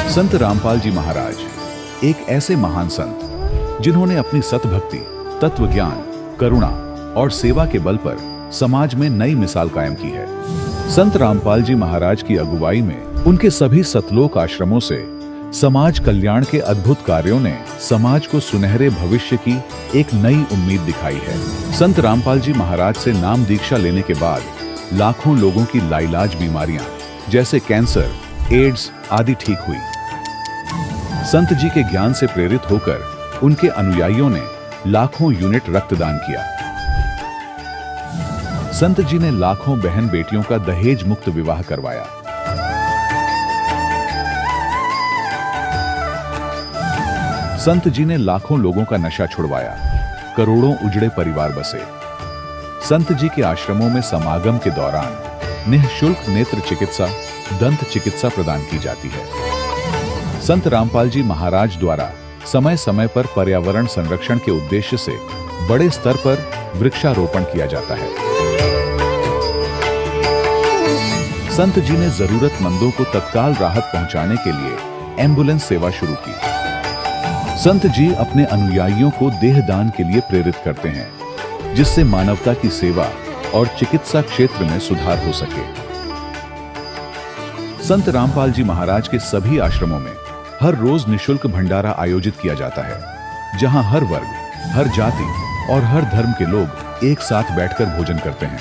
संत रामपाल जी महाराज एक ऐसे महान संत जिन्होंने अपनी सतभक्ति, तत्व ज्ञान, करुणा और सेवा के बल पर समाज में नई मिसाल कायम की है। संत रामपाल जी महाराज की अगुवाई में उनके सभी सतलोक आश्रमों से समाज कल्याण के अद्भुत कार्यों ने समाज को सुनहरे भविष्य की एक नई उम्मीद दिखाई है। संत रामपाल जी महाराज से नाम दीक्षा लेने के बाद लाखों लोगों की लाइलाज बीमारियां जैसे कैंसर, एड्स आदि ठीक हुई। संत जी के ज्ञान से प्रेरित होकर उनके अनुयायियों ने लाखों यूनिट रक्तदान किया। संत जी ने लाखों बहन बेटियों का दहेज मुक्त विवाह करवाया। संत जी ने लाखों लोगों का नशा छुड़वाया, करोड़ों उजड़े परिवार बसे। संत जी के आश्रमों में समागम के दौरान निःशुल्क नेत्र चिकित्सा, दंत चिकित्सा प्रदान की जाती है। संत रामपाल जी महाराज द्वारा समय समय पर पर्यावरण संरक्षण के उद्देश्य से बड़े स्तर पर वृक्षारोपण किया जाता है। संत जी ने जरूरतमंदों को तत्काल राहत पहुंचाने के लिए एम्बुलेंस सेवा शुरू की। संत जी अपने अनुयायियों को देहदान के लिए प्रेरित करते हैं, जिससे मानवता की सेवा और चिकित्सा क्षेत्र में सुधार हो सके। संत रामपाल जी महाराज के सभी आश्रमों में हर रोज निःशुल्क भंडारा आयोजित किया जाता है, जहां हर वर्ग, हर जाति और हर धर्म के लोग एक साथ बैठकर भोजन करते हैं।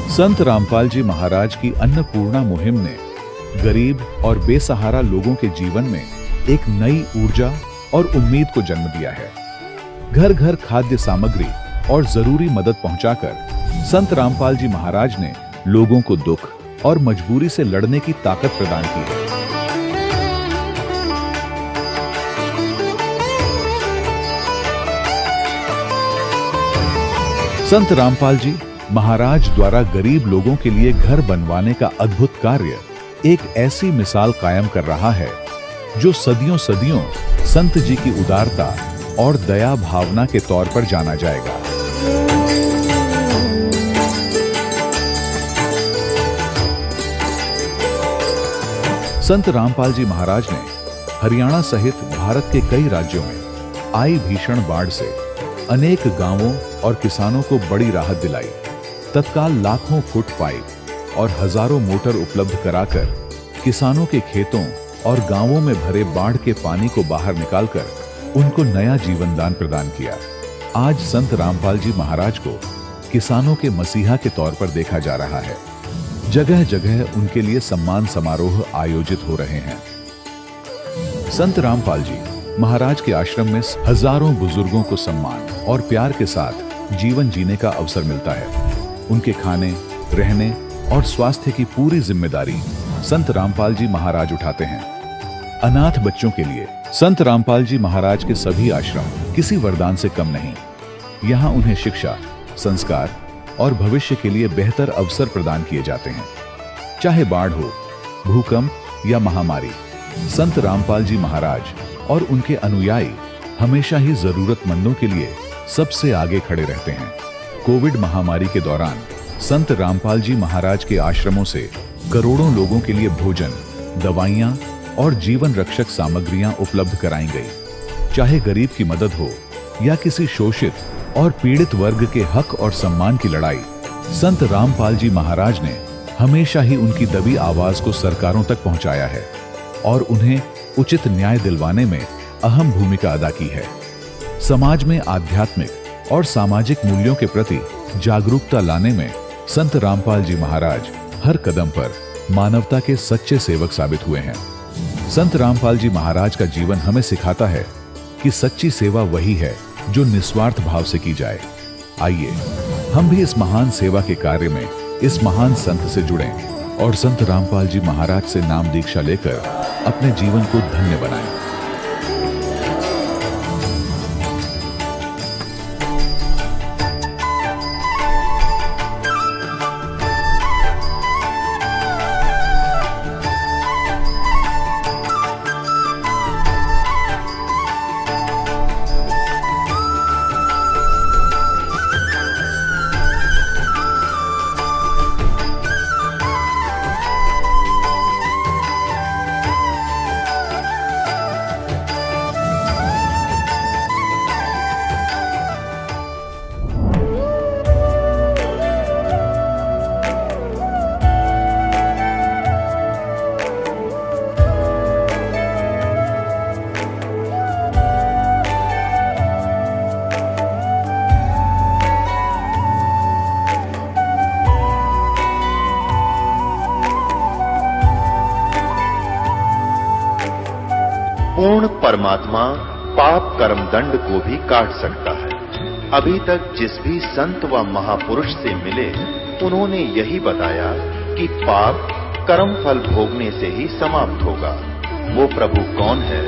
संत रामपाल जी महाराज की अन्नपूर्णा मुहिम ने गरीब और बेसहारा लोगों के जीवन में एक नई ऊर्जा और उम्मीद को जन्म दिया है। घर घर खाद्य सामग्री और जरूरी मदद पहुंचाकर संत रामपाल जी महाराज ने लोगों को दुख और मजबूरी से लड़ने की ताकत प्रदान की है। संत रामपाल जी महाराज द्वारा गरीब लोगों के लिए घर बनवाने का अद्भुत कार्य एक ऐसी मिसाल कायम कर रहा है जो सदियों सदियों संत जी की उदारता और दया भावना के तौर पर जाना जाएगा। संत रामपाल जी महाराज ने हरियाणा सहित भारत के कई राज्यों में आई भीषण बाढ़ से अनेक गांवों और किसानों को बड़ी राहत दिलाई। तत्काल लाखों फुट पाइप और हजारों मोटर उपलब्ध कराकर किसानों के खेतों और गांवों में भरे बाढ़ के पानी को बाहर निकालकर उनको नया जीवन दान प्रदान किया। आज संत रामपाल जी महाराज को किसानों के मसीहा के तौर पर देखा जा रहा है। जगह जगह उनके लिए सम्मान समारोह आयोजित हो रहे हैं। संत रामपाल जी महाराज के आश्रम में हजारों बुजुर्गों को सम्मान और प्यार के साथ जीवन जीने का अवसर मिलता है। उनके खाने, रहने और स्वास्थ्य की पूरी जिम्मेदारी संत रामपाल जी महाराज उठाते हैं। अनाथ बच्चों के लिए संत रामपाल जी महाराज के सभी आश्रम किसी वरदान से कम नहीं। यहाँ उन्हें शिक्षा, संस्कार और भविष्य के लिए बेहतर अवसर प्रदान किए जाते हैं। चाहे बाढ़ हो, भूकंप या महामारी, संत रामपाल जी महाराज और उनके अनुयायी हमेशा ही जरूरतमंदों के लिए सबसे आगे खड़े रहते हैं। कोविड महामारी के दौरान संत रामपाल जी महाराज के आश्रमों से करोड़ों लोगों के लिए भोजन, दवाइयां और जीवन रक्षक सामग्रियां उपलब्ध कराई गई। चाहे गरीब की मदद हो या किसी शोषित और पीड़ित वर्ग के हक और सम्मान की लड़ाई, संत रामपाल जी महाराज ने हमेशा ही उनकी दबी आवाज को सरकारों तक पहुंचाया है और उन्हें उचित न्याय दिलवाने में अहम भूमिका अदा की है। समाज में आध्यात्मिक और सामाजिक मूल्यों के प्रति जागरूकता लाने में संत रामपाल जी महाराज हर कदम पर मानवता के सच्चे सेवक साबित हुए हैं। संत रामपाल जी महाराज का जीवन हमें सिखाता है कि सच्ची सेवा वही है जो निस्वार्थ भाव से की जाए। आइए हम भी इस महान सेवा के कार्य में इस महान संत से जुड़ें और संत रामपाल जी महाराज से नाम दीक्षा लेकर अपने जीवन को धन्य बनाएं। पूर्ण परमात्मा पाप कर्म दंड को भी काट सकता है। अभी तक जिस भी संत व महापुरुष से मिले, उन्होंने यही बताया कि पाप कर्म फल भोगने से ही समाप्त होगा। वो प्रभु कौन है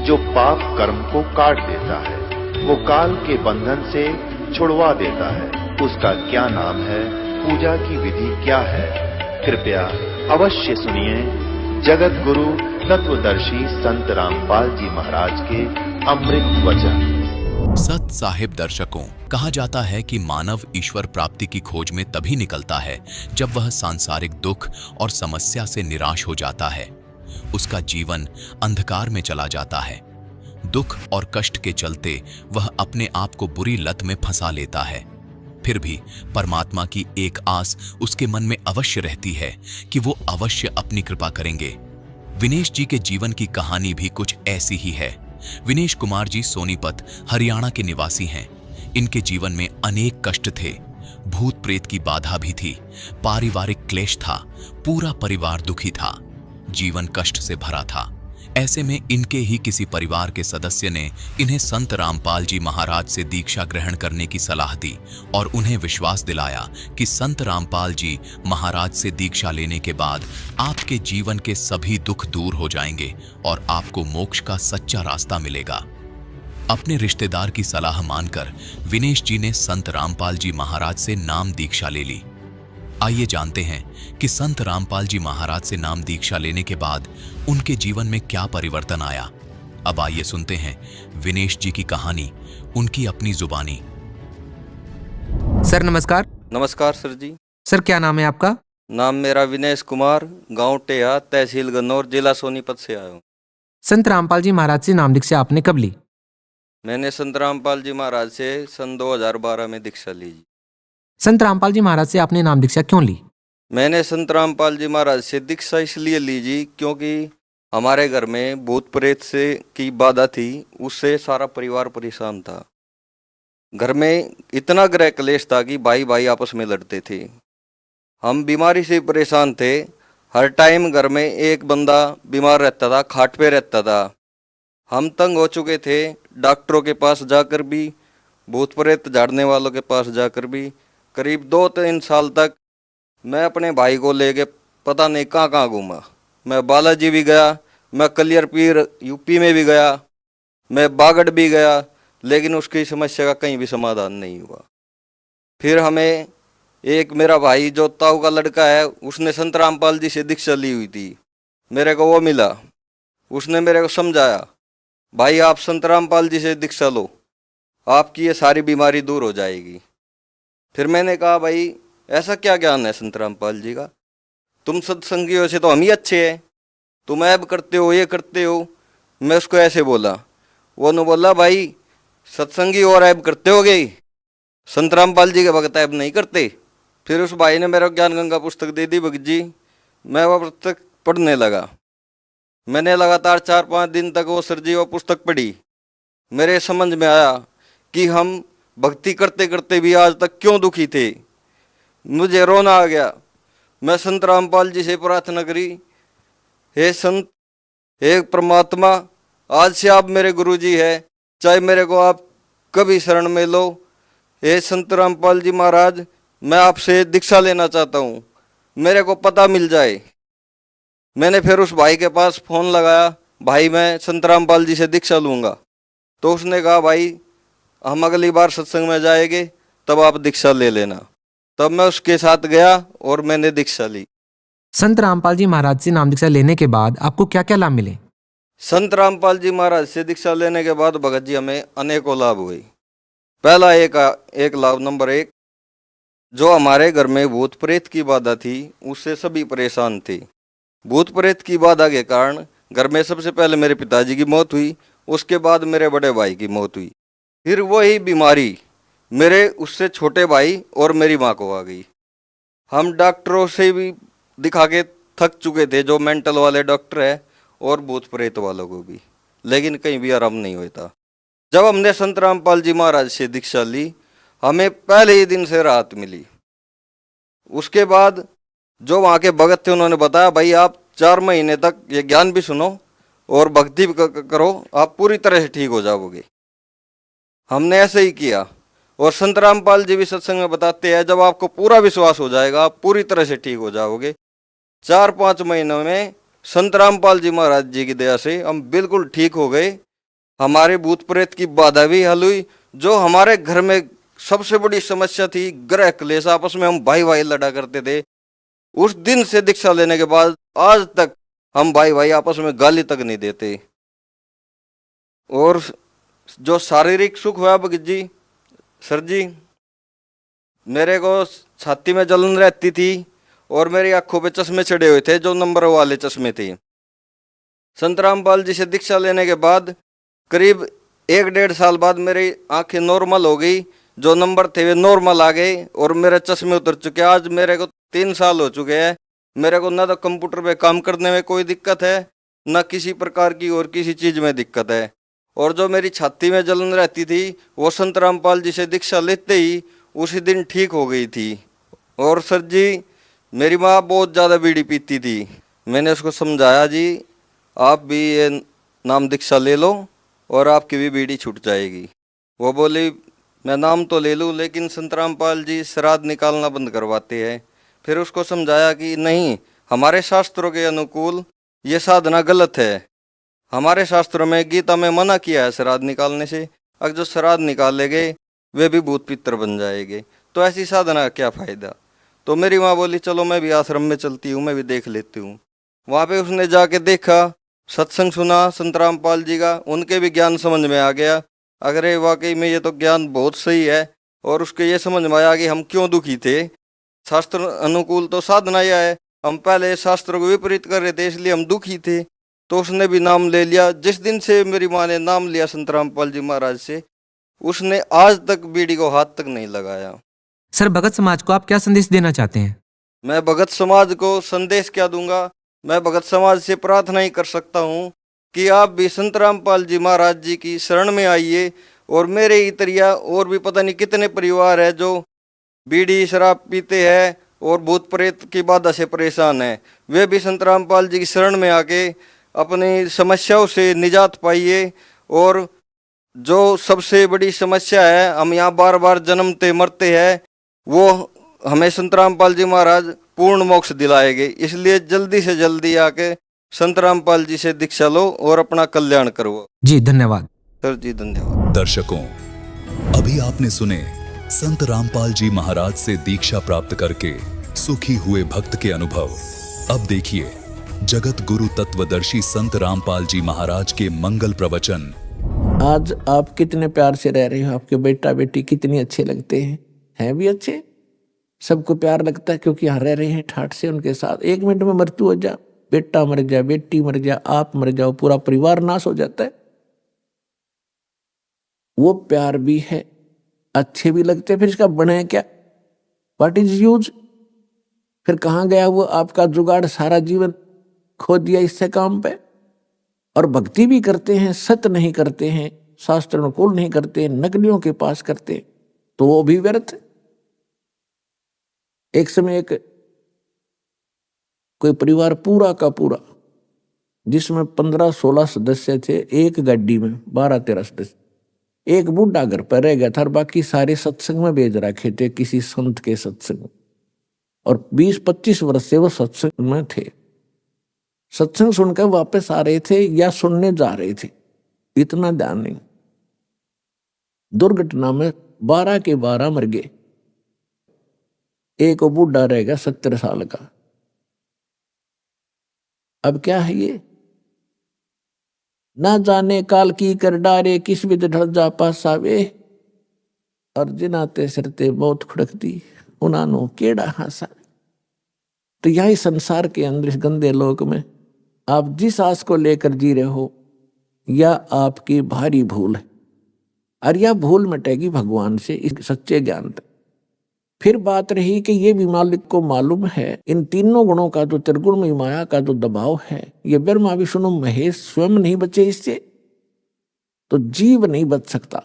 जो पाप कर्म को काट देता है, वो काल के बंधन से छुड़वा देता है। उसका क्या नाम है, पूजा की विधि क्या है? कृपया अवश्य सुनिए जगत गुरु तत्वदर्शी संत रामपाल जी महाराज के अमृत वचन। सत साहिब दर्शकों, कहा जाता है कि मानव ईश्वर प्राप्ति की खोज में तभी निकलता है जब वह सांसारिक दुख और समस्या से निराश हो जाता है। उसका जीवन अंधकार में चला जाता है। दुख और कष्ट के चलते वह अपने आप को बुरी लत में फंसा लेता है। फिर भी परमात्मा की एक आस उसके मन में अवश्य रहती है कि वो अवश्य अपनी कृपा करेंगे। विनेश जी के जीवन की कहानी भी कुछ ऐसी ही है। विनेश कुमार जी सोनीपत, हरियाणा के निवासी हैं। इनके जीवन में अनेक कष्ट थे, भूत प्रेत की बाधा भी थी, पारिवारिक क्लेश था, पूरा परिवार दुखी था, जीवन कष्ट से भरा था। ऐसे में इनके ही किसी परिवार के सदस्य ने इन्हें संत रामपाल जी महाराज से दीक्षा ग्रहण करने की सलाह दी और उन्हें विश्वास दिलाया कि संत रामपाल जी महाराज से दीक्षा लेने के बाद आपके जीवन के सभी दुख दूर हो जाएंगे और आपको मोक्ष का सच्चा रास्ता मिलेगा। अपने रिश्तेदार की सलाह मानकर विनेश जी ने संत रामपाल जी महाराज से नाम दीक्षा ले ली। आइए जानते हैं कि संत रामपाल जी महाराज से नाम दीक्षा लेने के बाद उनके जीवन में क्या परिवर्तन आया। अब आइए सुनते हैं विनेश जी की कहानी, उनकी अपनी जुबानी। सर नमस्कार। नमस्कार सर जी। सर क्या नाम है आपका? नाम मेरा विनेश कुमार, गांव टेहा, तहसील गन्नौर, जिला सोनीपत से आया हूँ। संत रामपाल जी महाराज से नाम दीक्षा आपने कब ली? मैंने संत रामपाल जी महाराज से सन 2012 में दीक्षा ली जी। संत रामपाल जी महाराज से आपने नाम दीक्षा क्यों ली? मैंने संत रामपाल जी महाराज से दीक्षा इसलिए ली जी क्योंकि हमारे घर में भूत प्रेत से की बाधा थी, उससे सारा परिवार परेशान था। घर में इतना गृह क्लेश था कि भाई भाई आपस में लड़ते थे। हम बीमारी से परेशान थे। हर टाइम घर में एक बंदा बीमार रहता था, खाट पे रहता था। हम तंग हो चुके थे, डॉक्टरों के पास जाकर भी, भूत प्रेत झाड़ने वालों के पास जाकर भी। करीब 2-3 साल तक मैं अपने भाई को लेके पता नहीं कहाँ कहाँ घूमा। मैं बालाजी भी गया, मैं कलियर पीर यूपी में भी गया, मैं बागड़ भी गया, लेकिन उसकी समस्या का कहीं भी समाधान नहीं हुआ। फिर हमें एक मेरा भाई जो ताऊ का लड़का है, उसने संत रामपाल जी से दीक्षा ली हुई थी, मेरे को वो मिला। उसने मेरे को समझाया, भाई आप संत रामपाल जी से दीक्षा लो, आपकी ये सारी बीमारी दूर हो जाएगी। फिर मैंने कहा भाई ऐसा क्या ज्ञान है संत रामपाल जी का, तुम सत्संगियों से तो हम ही अच्छे हैं, तुम ऐब करते हो, ये करते हो। मैं उसको ऐसे बोला, वो ने बोला भाई सत्संगी और ऐब करते हो गई, संत रामपाल जी के भगत ऐब नहीं करते। फिर उस भाई ने मेरे को ज्ञान गंगा पुस्तक दे दी भगत जी। मैं वह पुस्तक पढ़ने लगा। मैंने लगातार 4-5 दिन तक वो सर जी वो पुस्तक पढ़ी। मेरे समझ में आया कि हम भक्ति करते करते भी आज तक क्यों दुखी थे। मुझे रोना आ गया। मैं संत रामपाल जी से प्रार्थना करी, हे संत, हे परमात्मा, आज से आप मेरे गुरु जी है, चाहे मेरे को आप कभी शरण में लो। हे संत रामपाल जी महाराज, मैं आपसे दीक्षा लेना चाहता हूँ, मेरे को पता मिल जाए। मैंने फिर उस भाई के पास फ़ोन लगाया, भाई मैं संत रामपाल जी से दीक्षा लूँगा। तो उसने कहा भाई हम अगली बार सत्संग में जाएंगे तब आप दीक्षा ले लेना। तब मैं उसके साथ गया और मैंने दीक्षा ली। संत रामपाल जी महाराज से नाम दीक्षा लेने के बाद आपको क्या क्या लाभ मिले? संत रामपाल जी महाराज से दीक्षा लेने के बाद भगत जी हमें अनेकों लाभ हुए। पहला एक लाभ नंबर 1, जो हमारे घर में भूत प्रेत की बाधा थी उससे सभी परेशान थे। भूत प्रेत की बाधा के कारण घर में सबसे पहले मेरे पिताजी की मौत हुई, उसके बाद मेरे बड़े भाई की मौत हुई। फिर वही बीमारी मेरे उससे छोटे भाई और मेरी माँ को आ गई। हम डॉक्टरों से भी दिखा के थक चुके थे, जो मेंटल वाले डॉक्टर है और भूत प्रेत वालों को भी, लेकिन कहीं भी आराम नहीं होता। जब हमने संत रामपाल जी महाराज से दीक्षा ली, हमें पहले ही दिन से राहत मिली। उसके बाद जो वहाँ के भगत थे उन्होंने बताया, भाई आप 4 महीने तक ये ज्ञान भी सुनो, और भक्ति करो, आप पूरी तरह से ठीक हो जाओगे। हमने ऐसे ही किया और संत रामपाल जी भी सत्संग में बताते हैं, जब आपको पूरा विश्वास हो जाएगा आप पूरी तरह से ठीक हो जाओगे। 4-5 महीनों में संत रामपाल जी महाराज जी की दया से हम बिल्कुल ठीक हो गए। हमारे भूत प्रेत की बाधा भी हल हुई। जो हमारे घर में सबसे बड़ी समस्या थी, ग्रह क्लेश, आपस में हम भाई भाई लड़ा करते थे, उस दिन से दीक्षा लेने के बाद आज तक हम भाई भाई आपस में गाली तक नहीं देते। और जो शारीरिक सुख हुआ भगत जी, सर जी, मेरे को छाती में जलन रहती थी और मेरी आंखों पे चश्मे चढ़े हुए थे, जो नंबर वाले चश्मे थे। संत रामपाल जी से दीक्षा लेने के बाद करीब 1-1.5 साल बाद मेरी आंखें नॉर्मल हो गई, जो नंबर थे वे नॉर्मल आ गए और मेरे चश्मे उतर चुके। आज मेरे को 3 साल हो चुके हैं। मेरे को ना तो कंप्यूटर पे काम करने में कोई दिक्कत है, ना किसी प्रकार की और किसी चीज में दिक्कत है। और जो मेरी छाती में जलन रहती थी वो संत रामपाल जी से दीक्षा लेते ही उसी दिन ठीक हो गई थी। और सर जी, मेरी माँ बहुत ज़्यादा बीड़ी पीती थी। मैंने उसको समझाया, जी आप भी ये नाम दीक्षा ले लो और आपकी भी बीड़ी छूट जाएगी। वो बोली, मैं नाम तो ले लूँ लेकिन संत रामपाल जी श्राद्ध निकालना बंद करवाते हैं। फिर उसको समझाया कि नहीं, हमारे शास्त्रों के अनुकूल ये साधना गलत है। हमारे शास्त्रों में, गीता में मना किया है श्राद्ध निकालने से। अगर जो श्राद्ध निकालेंगे वे भी भूत पितर बन जाएंगे, तो ऐसी साधना का क्या फायदा। तो मेरी माँ बोली, चलो मैं भी आश्रम में चलती हूँ, मैं भी देख लेती हूँ। वहाँ पे उसने जाके देखा, सत्संग सुना संत रामपाल जी का, उनके भी ज्ञान समझ में आ गया। अगर वाकई में ये तो ज्ञान बहुत सही है। और उसके ये समझ में आया कि हम क्यों दुखी थे। शास्त्र अनुकूल तो साधना यह है, हम पहले शास्त्र को विपरीत कर रहे थे, इसलिए हम दुखी थे। तो उसने भी नाम ले लिया। जिस दिन से मेरी माँ ने नाम लिया संत रामपाल जी महाराज से, उसने आज तक बीड़ी को हाथ तक नहीं लगाया। सर, भगत समाज को आप क्या संदेश देना चाहते हैं? मैं भगत समाज को संदेश क्या दूंगा, मैं भगत समाज से प्रार्थना ही कर सकता हूँ कि आप भी संत रामपाल जी महाराज जी की शरण में आइए। और मेरे इतरिया और भी पता नहीं कितने परिवार है जो बीड़ी शराब पीते हैं और भूत प्रेत की बाधा से परेशान है, वे भी संत रामपाल जी की शरण में आके अपनी समस्याओं से निजात पाइए। और जो सबसे बड़ी समस्या है, हम यहाँ बार बार जन्मते मरते हैं, वो हमें संत रामपाल जी महाराज पूर्ण मोक्ष दिलाएंगे। इसलिए जल्दी से जल्दी आके संत रामपाल जी से दीक्षा लो और अपना कल्याण करो। जी धन्यवाद। सर जी धन्यवाद। दर्शकों, अभी आपने सुने संत रामपाल जी महाराज से दीक्षा प्राप्त करके सुखी हुए भक्त के अनुभव। अब देखिए जगत गुरु तत्वदर्शी संत रामपाल जी महाराज के मंगल प्रवचन। आज आप कितने प्यार से रह रहे हो, आपके बेटा बेटी कितने अच्छे लगते हैं भी अच्छे, सबको प्यार लगता है क्योंकि यहाँ रह रहे हैं ठाठ से उनके साथ। 1 मिनट में मृत्यु हो जाए, बेटा मर जाए, बेटी मर जाए, आप मर जाओ, पूरा परिवार नाश हो जाता है। वो प्यार भी है, अच्छे भी लगते हैं, फिर इसका बने क्या, व्हाट इज यूज। फिर कहाँ गया वो आपका जुगाड़, सारा जीवन खो दिया इससे काम पे। और भक्ति भी करते हैं, सत्य नहीं करते हैं, शास्त्र अनुकूल नहीं करते हैं, नकलियों के पास करते हैं, तो वो भी व्यर्थ। एक समय एक कोई परिवार पूरा का पूरा, जिसमें 15-16 सदस्य थे, एक गाड़ी में 12-13 सदस्य, एक बूढ़ा घर पर रह गया था और बाकी सारे सत्संग में भेज रखे थे, किसी संत के सत्संग। और 20-25 वर्ष से वो सत्संग में थे, सत्संग सुनकर वापस आ रहे थे या सुनने जा रहे थे, इतना ध्यान नहीं। दुर्घटना में 12 के 12 मर गए। एक बूढ़ा रह गया 70 साल का। अब क्या है ये, ना जाने काल की कर डारे, किस भी ढल जा पास आवे, और जिनाते सिरते बहुत खुड़कती, उन्हानो केड़ा हासा। तो यही संसार के अंदर, इस गंदे लोक में आप जिस आस को लेकर जी रहे हो, या आपकी भारी भूल है, और यह भूल मिटेगी भगवान से, इस सच्चे ज्ञान तक। फिर बात रही कि ये भी मालिक को मालूम है, इन तीनों गुणों का जो त्रिगुणमयी माया का जो दबाव है, ये ब्रह्मा विष्णु महेश स्वयं नहीं बचे इससे, तो जीव नहीं बच सकता।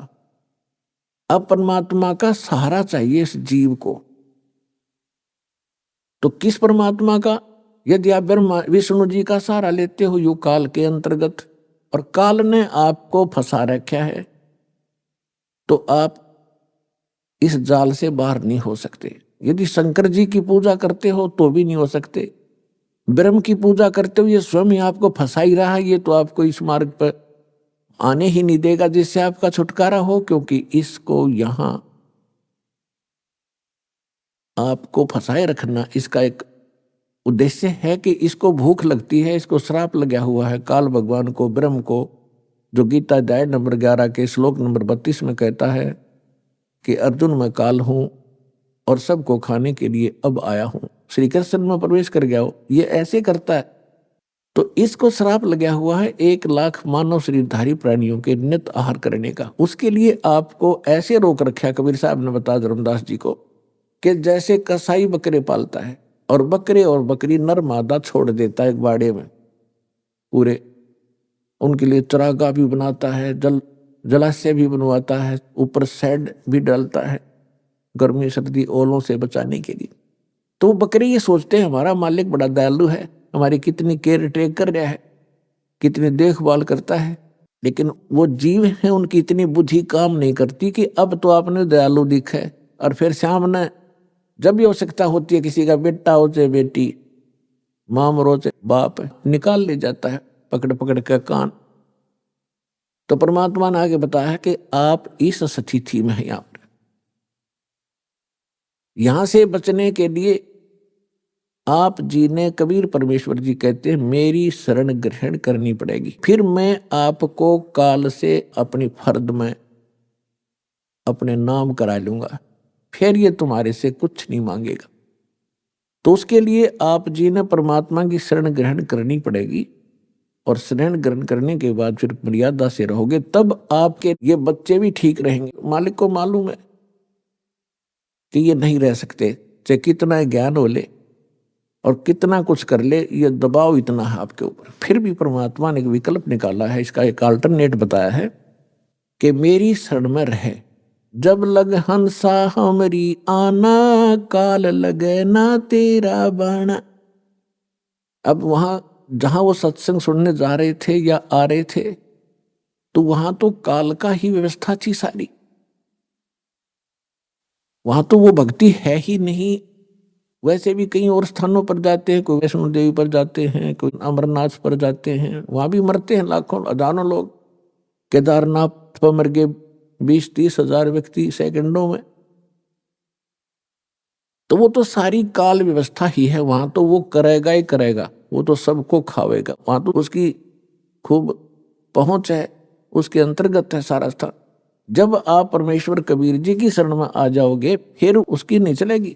अब परमात्मा का सहारा चाहिए इस जीव को। तो किस परमात्मा का? यदि आप ब्रह्मा विष्णु जी का सहारा लेते हो यु काल के अंतर्गत, और काल ने आपको फंसा रखा है, तो आप इस जाल से बाहर नहीं हो सकते। यदि शंकर जी की पूजा करते हो तो भी नहीं हो सकते। ब्रह्म की पूजा करते हो, ये स्वयं ही आपको फंसा ही रहा है, ये तो आपको इस मार्ग पर आने ही नहीं देगा जिससे आपका छुटकारा हो, क्योंकि इसको यहां आपको फंसाए रखना इसका एक उद्देश्य है कि इसको भूख लगती है, इसको श्राप लगा हुआ है काल भगवान को, ब्रह्म को, जो गीता अध्याय नंबर 11 के श्लोक नंबर 32 में कहता है कि अर्जुन मैं काल हूं और सबको खाने के लिए अब आया हूं, श्री कृष्ण में प्रवेश कर गया हो, ये ऐसे करता है। तो इसको श्राप लगा हुआ है 1 लाख मानव शरीरधारी प्राणियों के नित आहार करने का। उसके लिए आपको ऐसे रोक रखा कबीर साहब ने बताया धर्मदास जी को कि जैसे कसाई बकरे पालता है और बकरे और बकरी नर मादा छोड़ देता है एक बाड़े में, पूरे उनके लिए चरागाह भी बनाता है, जलाशय भी बनवाता है, ऊपर शेड भी डालता है गर्मी सर्दी ओलों से बचाने के लिए। तो बकरे ये सोचते हैं हमारा मालिक बड़ा दयालु है, हमारी कितनी केयर टेक कर रहा है, कितनी देखभाल करता है, लेकिन वो जीव हैं उनकी इतनी बुद्धि काम नहीं करती कि अब तो आपने दयालु दिखा है, और फिर सामने जब भी आवश्यकता होती है किसी का बेटा हो चाहे बेटी, माँ मरो चाहे बाप, निकाल ले जाता है पकड़ पकड़ के कान। तो परमात्मा ने आगे बताया कि आप इस स्थिति में हैं, यहां से बचने के लिए आप जी ने, कबीर परमेश्वर जी कहते हैं, मेरी शरण ग्रहण करनी पड़ेगी, फिर मैं आपको काल से अपनी फर्द में अपने नाम करा लूंगा, फिर ये तुम्हारे से कुछ नहीं मांगेगा। तो उसके लिए आप जी ने परमात्मा की शरण ग्रहण करनी पड़ेगी, और शरण ग्रहण करने के बाद फिर मर्यादा से रहोगे, तब आपके ये बच्चे भी ठीक रहेंगे। मालिक को मालूम है कि ये नहीं रह सकते, चाहे कितना ज्ञान हो ले और कितना कुछ कर ले, ये दबाव इतना है आपके ऊपर। फिर भी परमात्मा ने एक विकल्प निकाला है, इसका एक अल्टरनेट बताया है कि मेरी शरण में रहे, जब लग हंसा हमरी आना, काल लगे ना तेरा बाणा। अब वहां जहां वो सत्संग सुनने जा रहे थे या आ रहे थे, तो वहां तो काल का ही व्यवस्था थी सारी, वहां तो वो भक्ति है ही नहीं। वैसे भी कई और स्थानों पर जाते हैं, कोई वैष्णो देवी पर जाते हैं, कोई अमरनाथ पर जाते हैं, वहां भी मरते हैं लाखों हजारों लोग। केदारनाथ पर मर गए 20-30 हजार व्यक्ति सेकंडों में। तो वो तो सारी काल व्यवस्था ही है, वहां तो वो करेगा ही करेगा, वो तो सबको खावेगा, वहां तो उसकी खूब पहुंच है, उसके अंतर्गत है सारा स्थान। जब आप परमेश्वर कबीर जी की शरण में आ जाओगे फिर उसकी नहीं चलेगी।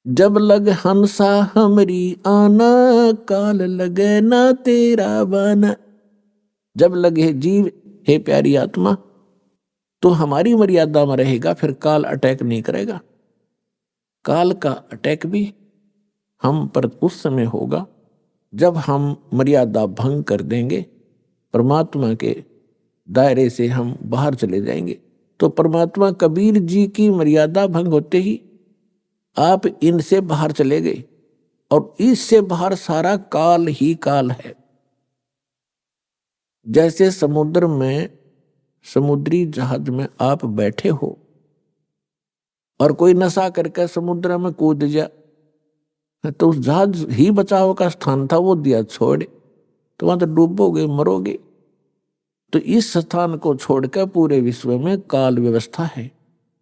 जब लग हंसा हमरी आना, काल लगे ना तेरा बाना। जब लगे जीव हे प्यारी आत्मा तो हमारी मर्यादा में रहेगा, फिर काल अटैक नहीं करेगा। काल का अटैक भी हम पर उस समय होगा जब हम मर्यादा भंग कर देंगे, परमात्मा के दायरे से हम बाहर चले जाएंगे। तो परमात्मा कबीर जी की मर्यादा भंग होते ही आप इनसे बाहर चले गए, और इससे बाहर सारा काल ही काल है। जैसे समुद्र में, समुद्री जहाज में आप बैठे हो और कोई नशा करके समुद्र में कूद जा, तो उस जहाज ही बचाव का स्थान था, वो दिया छोड़, तो वहां तो डूबोगे, मरोगे। तो इस स्थान को छोड़कर पूरे विश्व में काल व्यवस्था है,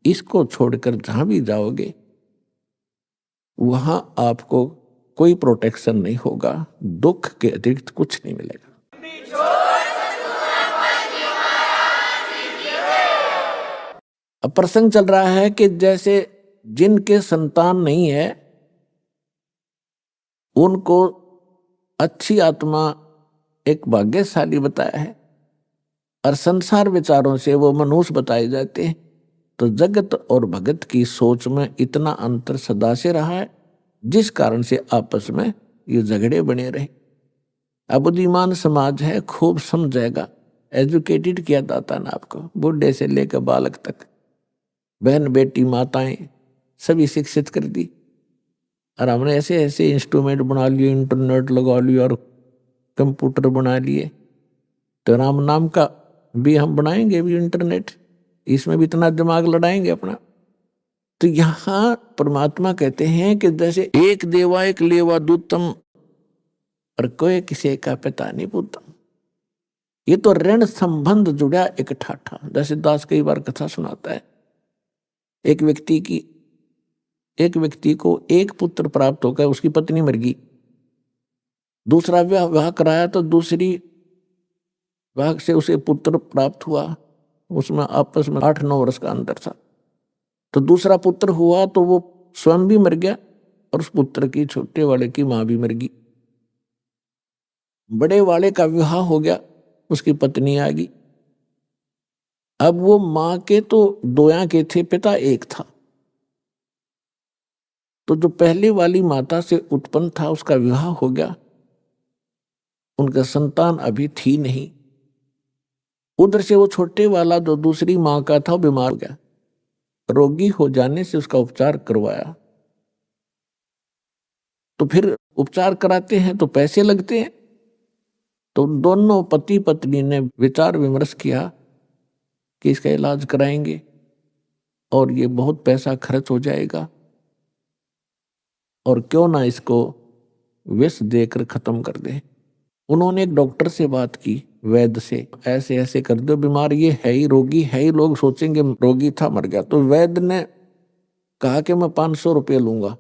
इसको छोड़कर जहां भी जाओगे वहां आपको कोई प्रोटेक्शन नहीं होगा, दुख के अतिरिक्त कुछ नहीं मिलेगा। अब प्रसंग चल रहा है कि जैसे जिनके संतान नहीं है उनको अच्छी आत्मा एक भाग्यशाली बताया है, और संसार विचारों से वो मनुष्य बताए जाते हैं। तो जगत और भगत की सोच में इतना अंतर सदा से रहा है, जिस कारण से आपस में ये झगड़े बने रहे। अब बुद्धिमान समाज है, खूब समझेगा, एजुकेटेड किया जाता ना आपको, बूढ़े से लेकर बालक तक, बहन बेटी माताएं सभी शिक्षित कर दी। और हमने ऐसे ऐसे इंस्ट्रूमेंट बना लिए, इंटरनेट लगा लिया और कंप्यूटर बना लिए, तो राम नाम का भी हम बनाएंगे भी इंटरनेट, इसमें भी इतना दिमाग लड़ाएंगे अपना। तो यहाँ परमात्मा कहते हैं कि जैसे एक देवा एक लेवा दूतम और कोई किसी का पिता नहीं पूतम। ये तो ऋण संबंध जुड़ा एक ठाठा। जैसे दास कई बार कथा सुनाता है, एक व्यक्ति को एक पुत्र प्राप्त होकर उसकी पत्नी मर गई, दूसरा विवाह कराया तो दूसरी विवाह से उसे पुत्र प्राप्त हुआ, उसमें आपस में 8-9 वर्ष का अंतर था। तो दूसरा पुत्र हुआ तो वो स्वयं भी मर गया और उस पुत्र की छोटे वाले की मां भी मर गई। बड़े वाले का विवाह हो गया, उसकी पत्नी आ गई। अब वो मां के तो दोया के थे, पिता एक था। तो जो पहली वाली माता से उत्पन्न था उसका विवाह हो गया, उनका संतान अभी थी नहीं। उधर से वो छोटे वाला जो दूसरी मां का था वो बीमार हो गया, रोगी हो जाने से उसका उपचार करवाया। तो फिर उपचार कराते हैं तो पैसे लगते हैं, तो दोनों पति पत्नी ने विचार विमर्श किया कि इसका इलाज कराएंगे और ये बहुत पैसा खर्च हो जाएगा, और क्यों ना इसको विष देकर खत्म कर दें। उन्होंने एक डॉक्टर से बात की, वैद्य से, ऐसे ऐसे कर दो, बीमार ये है ही, रोगी है ही, लोग सोचेंगे रोगी था मर गया। तो वैद्य ने कहा कि मैं 500 रुपये लूंगा।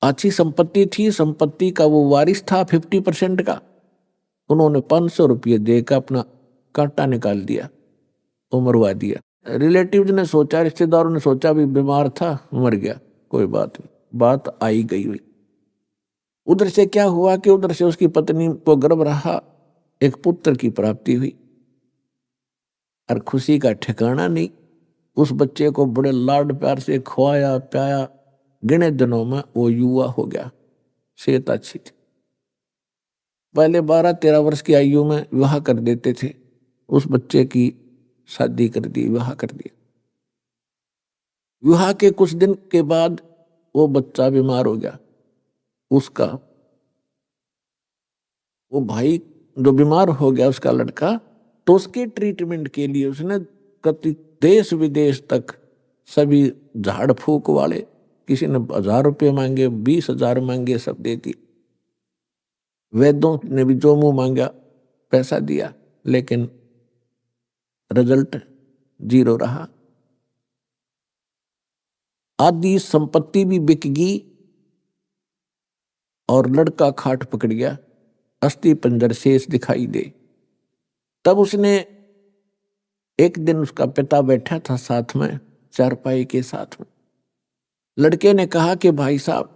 अच्छी संपत्ति थी, संपत्ति का वो वारिस था 50% का। उन्होंने 500 रुपये देकर अपना कांटा निकाल दिया, मरवा दिया। रिलेटिव्स ने सोचा, रिश्तेदारों ने सोचा भी बीमार था मर गया, कोई बात नहीं, बात आई गई हुई। उधर से क्या हुआ कि उधर से उसकी पत्नी को गर्भ रहा, एक पुत्र की प्राप्ति हुई और खुशी का ठिकाना नहीं। उस बच्चे को बड़े लाड प्यार से खवाया प्याया, गिने दिनों में वो युवा हो गया, सेहत अच्छी थी। पहले 12-13 वर्ष की आयु में विवाह कर देते थे, उस बच्चे की शादी कर दी, विवाह कर दिया। विवाह के कुछ दिन के बाद वो बच्चा बीमार हो गया। उसका वो भाई जो बीमार हो गया, उसका लड़का, तो उसके ट्रीटमेंट के लिए उसने कति देश विदेश तक सभी झाड़ फूक वाले, किसी ने 1000 रुपये मांगे, 20,000 मांगे, सब दे दिए। वैद्यों ने भी जो मुंह मांगा पैसा दिया, लेकिन रिजल्ट 0 रहा। आधी संपत्ति भी बिक गई और लड़का खाट पकड़ गया, अस्थि पंजर शेष दिखाई दे। तब उसने एक दिन, उसका पिता बैठा था साथ में, चारपाई के साथ में। लड़के ने कहा कि भाई साहब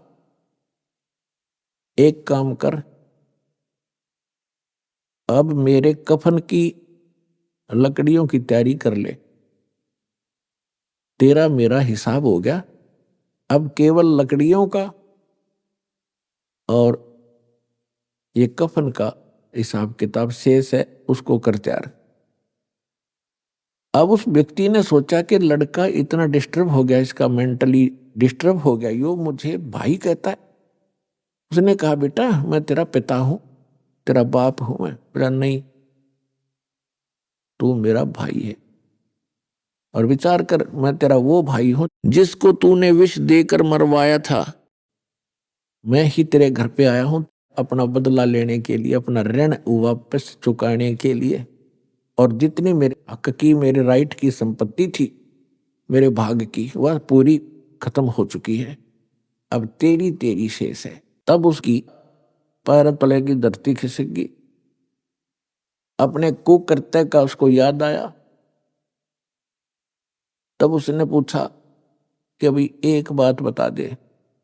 एक काम कर, अब मेरे कफन की लकड़ियों की तैयारी कर ले, तेरा मेरा हिसाब हो गया, अब केवल लकड़ियों का और ये कफन का हिसाब किताब शेष है, उसको कर तैयार। अब उस व्यक्ति ने सोचा कि लड़का इतना डिस्टर्ब हो गया, इसका मेंटली डिस्टर्ब हो गया, यो मुझे भाई कहता है। उसने कहा बेटा मैं तेरा पिता हूं, तेरा बाप हूं मैं। बोला नहीं, तू मेरा भाई है, और विचार कर, मैं तेरा वो भाई हूं जिसको तूने विष देकर मरवाया था। मैं ही तेरे घर पे आया हूं अपना बदला लेने के लिए, अपना ऋण वापस चुकाने के लिए, और जितनी मेरे हक की, मेरे राइट की संपत्ति थी, मेरे भाग की, वह पूरी खत्म हो चुकी है, अब तेरी शेष है। तब उसकी पैर तले की धरती खिसक गई, अपने कुकृत्य का उसको याद आया। तब उसने पूछा कि अभी एक बात बता दे,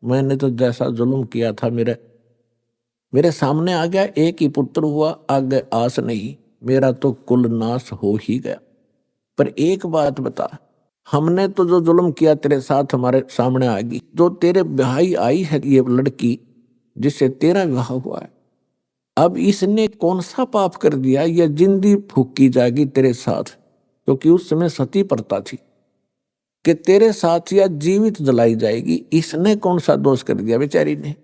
मैंने तो जैसा जुल्म किया था मेरे सामने आ गया, एक ही पुत्र हुआ, आगे आस नहीं, मेरा तो कुल नाश हो ही गया। पर एक बात बता, हमने तो जो जुल्म किया तेरे साथ हमारे सामने आ गई, जो तेरे भाई आई है ये लड़की जिससे तेरा विवाह हुआ है, अब इसने कौन सा पाप कर दिया, यह जिंदगी फूकी जाएगी तेरे साथ, क्योंकि उस समय सती प्रथा थी। कि तेरे साथ या जीवित जलाई जाएगी। इसने कौन सा दोष कर दिया बेचारी ने?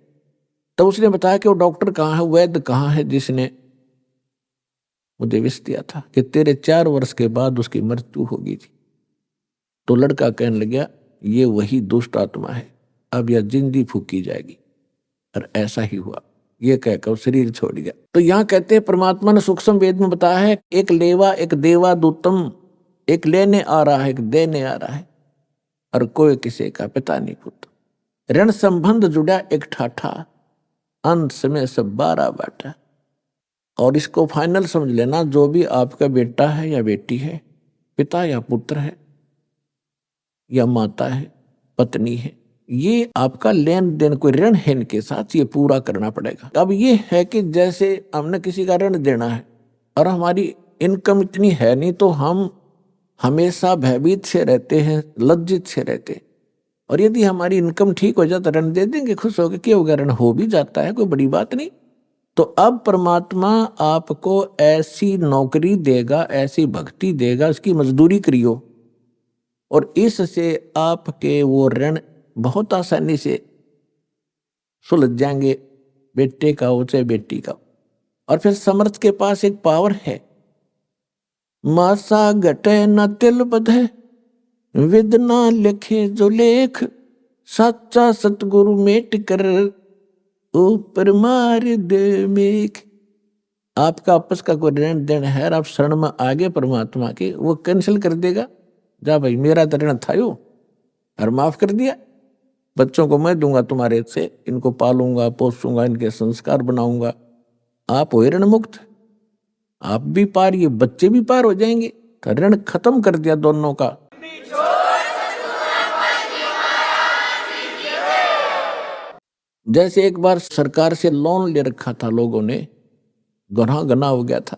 तो उसने बताया कि वो डॉक्टर कहाँ है, वैद्य कहाँ है जिसने मुझे विष दिया था कि तेरे 4 वर्ष के बाद उसकी मृत्यु होगी थी। तो लड़का कहने लगा ये वही दुष्ट आत्मा है, अब यह जिंदी फूकी जाएगी। और ऐसा ही हुआ, ये कहकर वो शरीर छोड़ गया। तो यहाँ कहते हैं परमात्मा ने सूक्ष्म वेद में बताया है, एक लेवा एक देवा दूतम, एक लेने आ रहा है एक देने आ रहा है, और कोई किसी का पिता नहीं पुत्र। ऋण संबंध जुड़ा एक ठाठा, अंत समय सब 12 बाटा। और इसको फाइनल समझ लेना, जो भी आपका बेटा है या बेटी है, पिता या पुत्र है या माता है, पत्नी है, ये आपका लेन देन कोई ऋण है इनके साथ, ये पूरा करना पड़ेगा। अब ये है कि जैसे हमने किसी का ऋण देना है और हमारी इनकम इतनी है नहीं, तो हम हमेशा भयभीत से रहते हैं, लज्जित से रहते हैं। और यदि हमारी इनकम ठीक हो जाए तो ऋण दे देंगे, खुश होकर, क्या होगा, ऋण हो भी जाता है, कोई बड़ी बात नहीं। तो अब परमात्मा आपको ऐसी नौकरी देगा, ऐसी भक्ति देगा, उसकी मजदूरी करियो, और इससे आपके वो ऋण बहुत आसानी से सुलझ जाएंगे, बेटे का हो चाहे बेटी का। और फिर समर्थ के पास एक पावर है, मासा घटे न तिल बधे, विद ना लिखे जो लेख, सच्चा सतगुरु मेट कर ऊपर मार दे मेघ। आपका आपस का कोई ऋण देन है और आप शरण में आगे परमात्मा के, वो कैंसिल कर देगा। जा भाई मेरा तो ऋण था यो, और माफ कर दिया। बच्चों को मैं दूंगा तुम्हारे से, इनको पालूंगा पोसूंगा, इनके संस्कार बनाऊंगा, आप हो ऋण मुक्त, आप भी पार, ये बच्चे भी पार हो जाएंगे। तो ऋण खत्म कर दिया दोनों का। जैसे एक बार सरकार से लोन ले रखा था लोगों ने, गना गना हो गया था,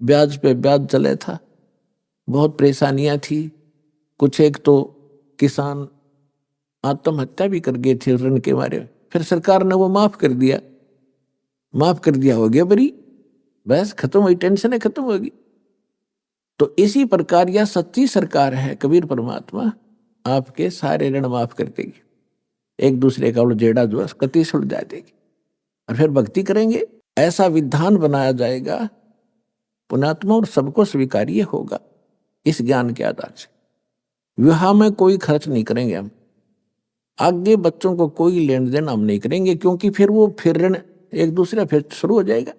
ब्याज पे ब्याज चले था, बहुत परेशानियां थी। कुछ एक तो किसान आत्महत्या भी कर गए थे ऋण के मारे। फिर सरकार ने वो माफ कर दिया, हो गया बरी, बस खत्म हुई, टेंशन खत्म होगी। तो इसी प्रकार यह सच्ची सरकार है कबीर परमात्मा, आपके सारे ऋण माफ कर देगी, एक दूसरे का जेड़ा जो है कति सुलझा देगी, और फिर भक्ति करेंगे। ऐसा विधान बनाया जाएगा पुण्यात्मा, और सबको स्वीकार्य होगा इस ज्ञान के आधार से। विवाह में कोई खर्च नहीं करेंगे हम, आगे बच्चों को कोई लेन देन हम नहीं करेंगे, क्योंकि फिर वो फिर ऋण एक दूसरे फिर शुरू हो जाएगा।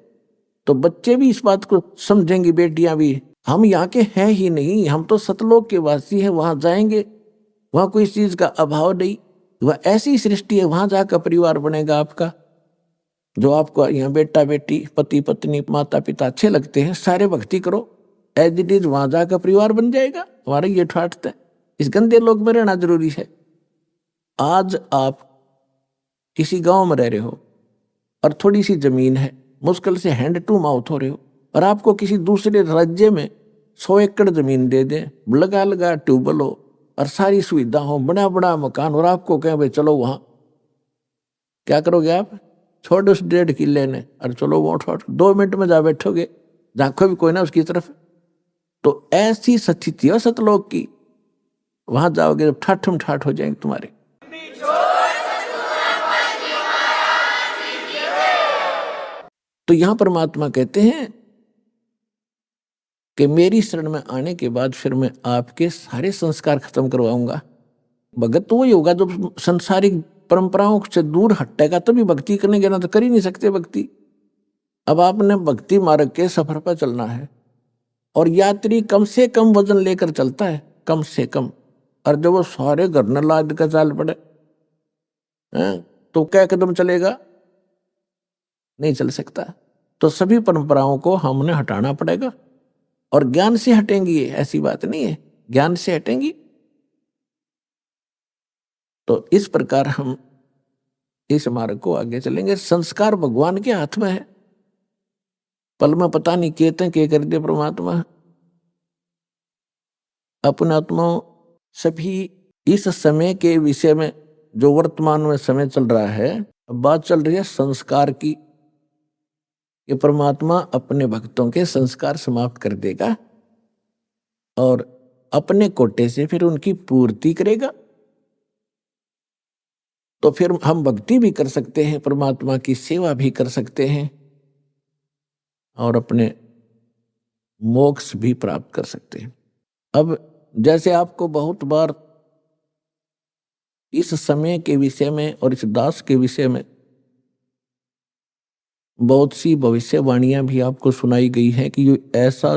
तो बच्चे भी इस बात को समझेंगे, बेटियां भी, हम यहाँ के हैं ही नहीं, हम तो सतलोक के वासी हैं, वहां जाएंगे, वहां कोई चीज का अभाव नहीं, वह ऐसी सृष्टि है, वहां जाकर परिवार बनेगा आपका। जो आपको यहाँ बेटा बेटी पति पत्नी माता पिता अच्छे लगते हैं, सारे भक्ति करो, एज इट इज, वहां जाकर परिवार बन जाएगा। हमारे ये ठाठते हैं, इस गंदे लोक में रहना जरूरी है। आज आप किसी गांव में रह रहे हो और थोड़ी सी जमीन है, मुश्किल से हैंड टू माउथ हो रहे हो, और आपको किसी दूसरे राज्य में 100 एकड़ जमीन दे दें, लगा लगा ट्यूबवेल हो और सारी सुविधा हो, बड़ा बड़ा मकान, और आपको कहें भाई चलो वहां, क्या करोगे आप? छोड़ उस 1.5 किले ने और चलो वो 2 मिनट में जा बैठोगे, झांको भी कोई ना उसकी तरफ। तो ऐसी स्थिति है सतलोक की, वहां जाओगे जब ठाठम ठाठ हो जाएंगे तुम्हारे। तो यहां परमात्मा कहते हैं कि मेरी शरण में आने के बाद फिर मैं आपके सारे संस्कार खत्म करवाऊंगा। भगत तो वही होगा जो संसारिक परंपराओं से दूर हटेगा, तभी भक्ति करने के, ना तो कर ही नहीं सकते भक्ति। अब आपने भक्ति मार्ग के सफर पर चलना है, और यात्री कम से कम वजन लेकर चलता है, कम से कम, और जब वो सारे घर न लाद का चाल पड़े तो क्या कदम चलेगा? नहीं चल सकता। तो सभी परंपराओं को हमने हटाना पड़ेगा, और ज्ञान से हटेंगी, ऐसी बात नहीं है, ज्ञान से हटेंगी। तो इस प्रकार हम इस मार्ग को आगे चलेंगे। संस्कार भगवान के हाथ में है, पल में पता नहीं कहते के कर दे परमात्मा। अपने आत्मा सभी इस समय के विषय में, जो वर्तमान में समय चल रहा है, बात चल रही है संस्कार की, कि परमात्मा अपने भक्तों के संस्कार समाप्त कर देगा और अपने कोटे से फिर उनकी पूर्ति करेगा। तो फिर हम भक्ति भी कर सकते हैं, परमात्मा की सेवा भी कर सकते हैं और अपने मोक्ष भी प्राप्त कर सकते हैं। अब जैसे आपको बहुत बार इस समय के विषय में और इस दास के विषय में बहुत सी भविष्यवाणियां भी आपको सुनाई गई है कि ये ऐसा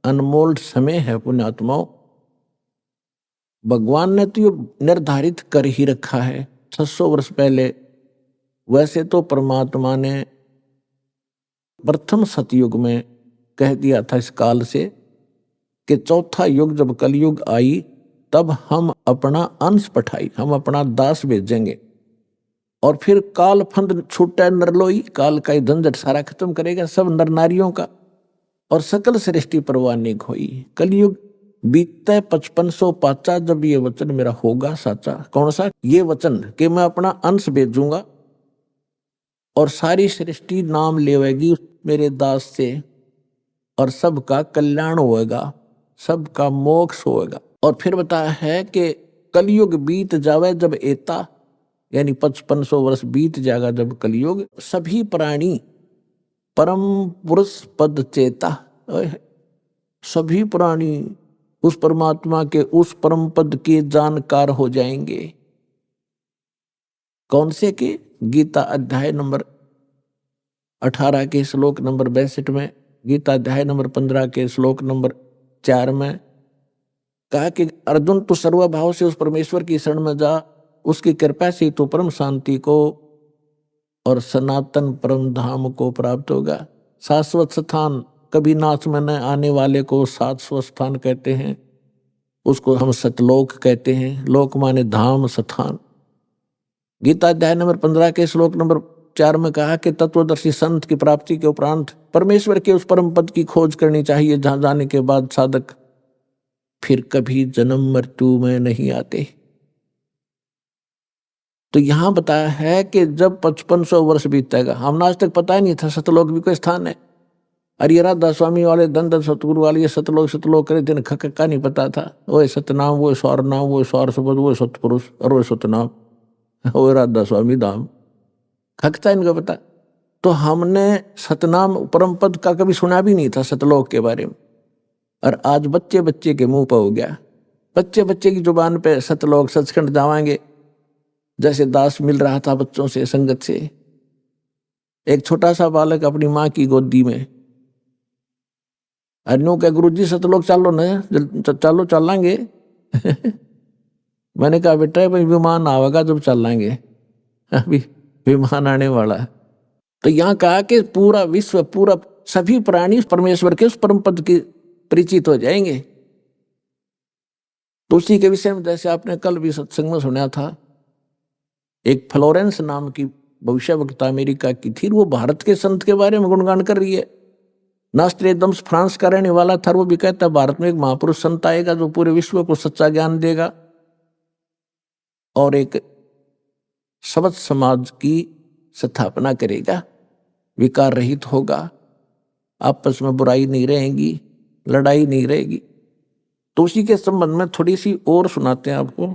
अनमोल समय है पुण्यात्माओं, भगवान ने तो ये निर्धारित कर ही रखा है 600 वर्ष पहले। वैसे तो परमात्मा ने प्रथम सतयुग में कह दिया था इस काल से कि चौथा युग जब कलयुग आई तब हम अपना अंश पठाई, हम अपना दास भेजेंगे और फिर काल फंद छूटा नरलोई, काल का ही झंझट सारा खत्म करेगा सब नर नारियों का और सकल सृष्टि परवानिक होई। कलयुग बीतते 5500 पाचा जब ये वचन मेरा होगा साचा। कौन सा? ये वचन कि मैं अपना अंश भेजूंगा और सारी सृष्टि नाम लेवेगी मेरे दास से और सबका कल्याण होएगा, सबका मोक्ष होएगा। और फिर बताया है कि कलयुग बीत जावे जब एता, यानी 5500 वर्ष बीत जाएगा जब कलयुग, सभी प्राणी परम पुरुष पद चेता, सभी प्राणी उस परमात्मा के उस परम पद के जानकार हो जाएंगे। कौन से के? गीता अध्याय नंबर 18 के श्लोक नंबर 62 में, गीता अध्याय नंबर 15 के श्लोक नंबर 4 में कहा कि अर्जुन तू सर्वभाव से उस परमेश्वर की शरण में जा, उसकी कृपा से तो परम शांति को और सनातन परम धाम को प्राप्त होगा। शाश्वत स्थान, कभी नाश में न आने वाले को शाश्वत स्थान कहते हैं, उसको हम सतलोक कहते हैं। लोक माने धाम, स्थान। गीता अध्याय नंबर 15 के श्लोक नंबर 4 में कहा कि तत्वदर्शी संत की प्राप्ति के उपरांत परमेश्वर के उस परम पद की खोज करनी चाहिए जहां जाने के बाद साधक फिर कभी जन्म मृत्यु में नहीं आते। तो यहां बताया है कि जब 5500 वर्ष बीतेगा, हमने आज तक पता ही नहीं था सतलोक भी कोई स्थान है। अरे राधा स्वामी वाले दंड सतगुरु वाले ये सतलोक करे दिन खक्का नहीं पता था। वो सतनाम, वो स्वर नाम, वो स्वर शब्द, वो सतपुरुष और वो सतनाम, वो राधा स्वामी धाम, खकता इनका पता। तो हमने सतनाम परम पद का कभी सुना भी नहीं था सतलोक के बारे में, और आज बच्चे बच्चे के मुंह पर हो गया। बच्चे बच्चे की जुबान पे सतलोक सचखंड जावाएंगे, जैसे दास मिल रहा था बच्चों से, संगत से। एक छोटा सा बालक अपनी माँ की गोदी में, अन्यों के गुरु जी सतलोक चलो न, चलो चलेंगे। मैंने कहा बेटा भाई विमान आवेगा जब चलेंगे, अभी विमान आने वाला है। तो यहाँ कहा कि पूरा विश्व, पूरा सभी प्राणी परमेश्वर के उस परम पद की परिचित हो जाएंगे। तो उसी के विषय में जैसे आपने कल भी सत्संग में सुना था, एक फ्लोरेंस नाम की भविष्यवक्ता अमेरिका की थी, वो भारत के संत के बारे में गुणगान कर रही है। नास्ट्रेडम्स फ्रांस का रहने वाला था, वो भी कहता है भारत में एक महापुरुष संत आएगा जो पूरे विश्व को सच्चा ज्ञान देगा और एक सबद समाज की स्थापना करेगा, विकार रहित होगा, आपस में बुराई नहीं रहेगी, लड़ाई नहीं रहेगी। तो उसी के संबंध में थोड़ी सी और सुनाते हैं आपको।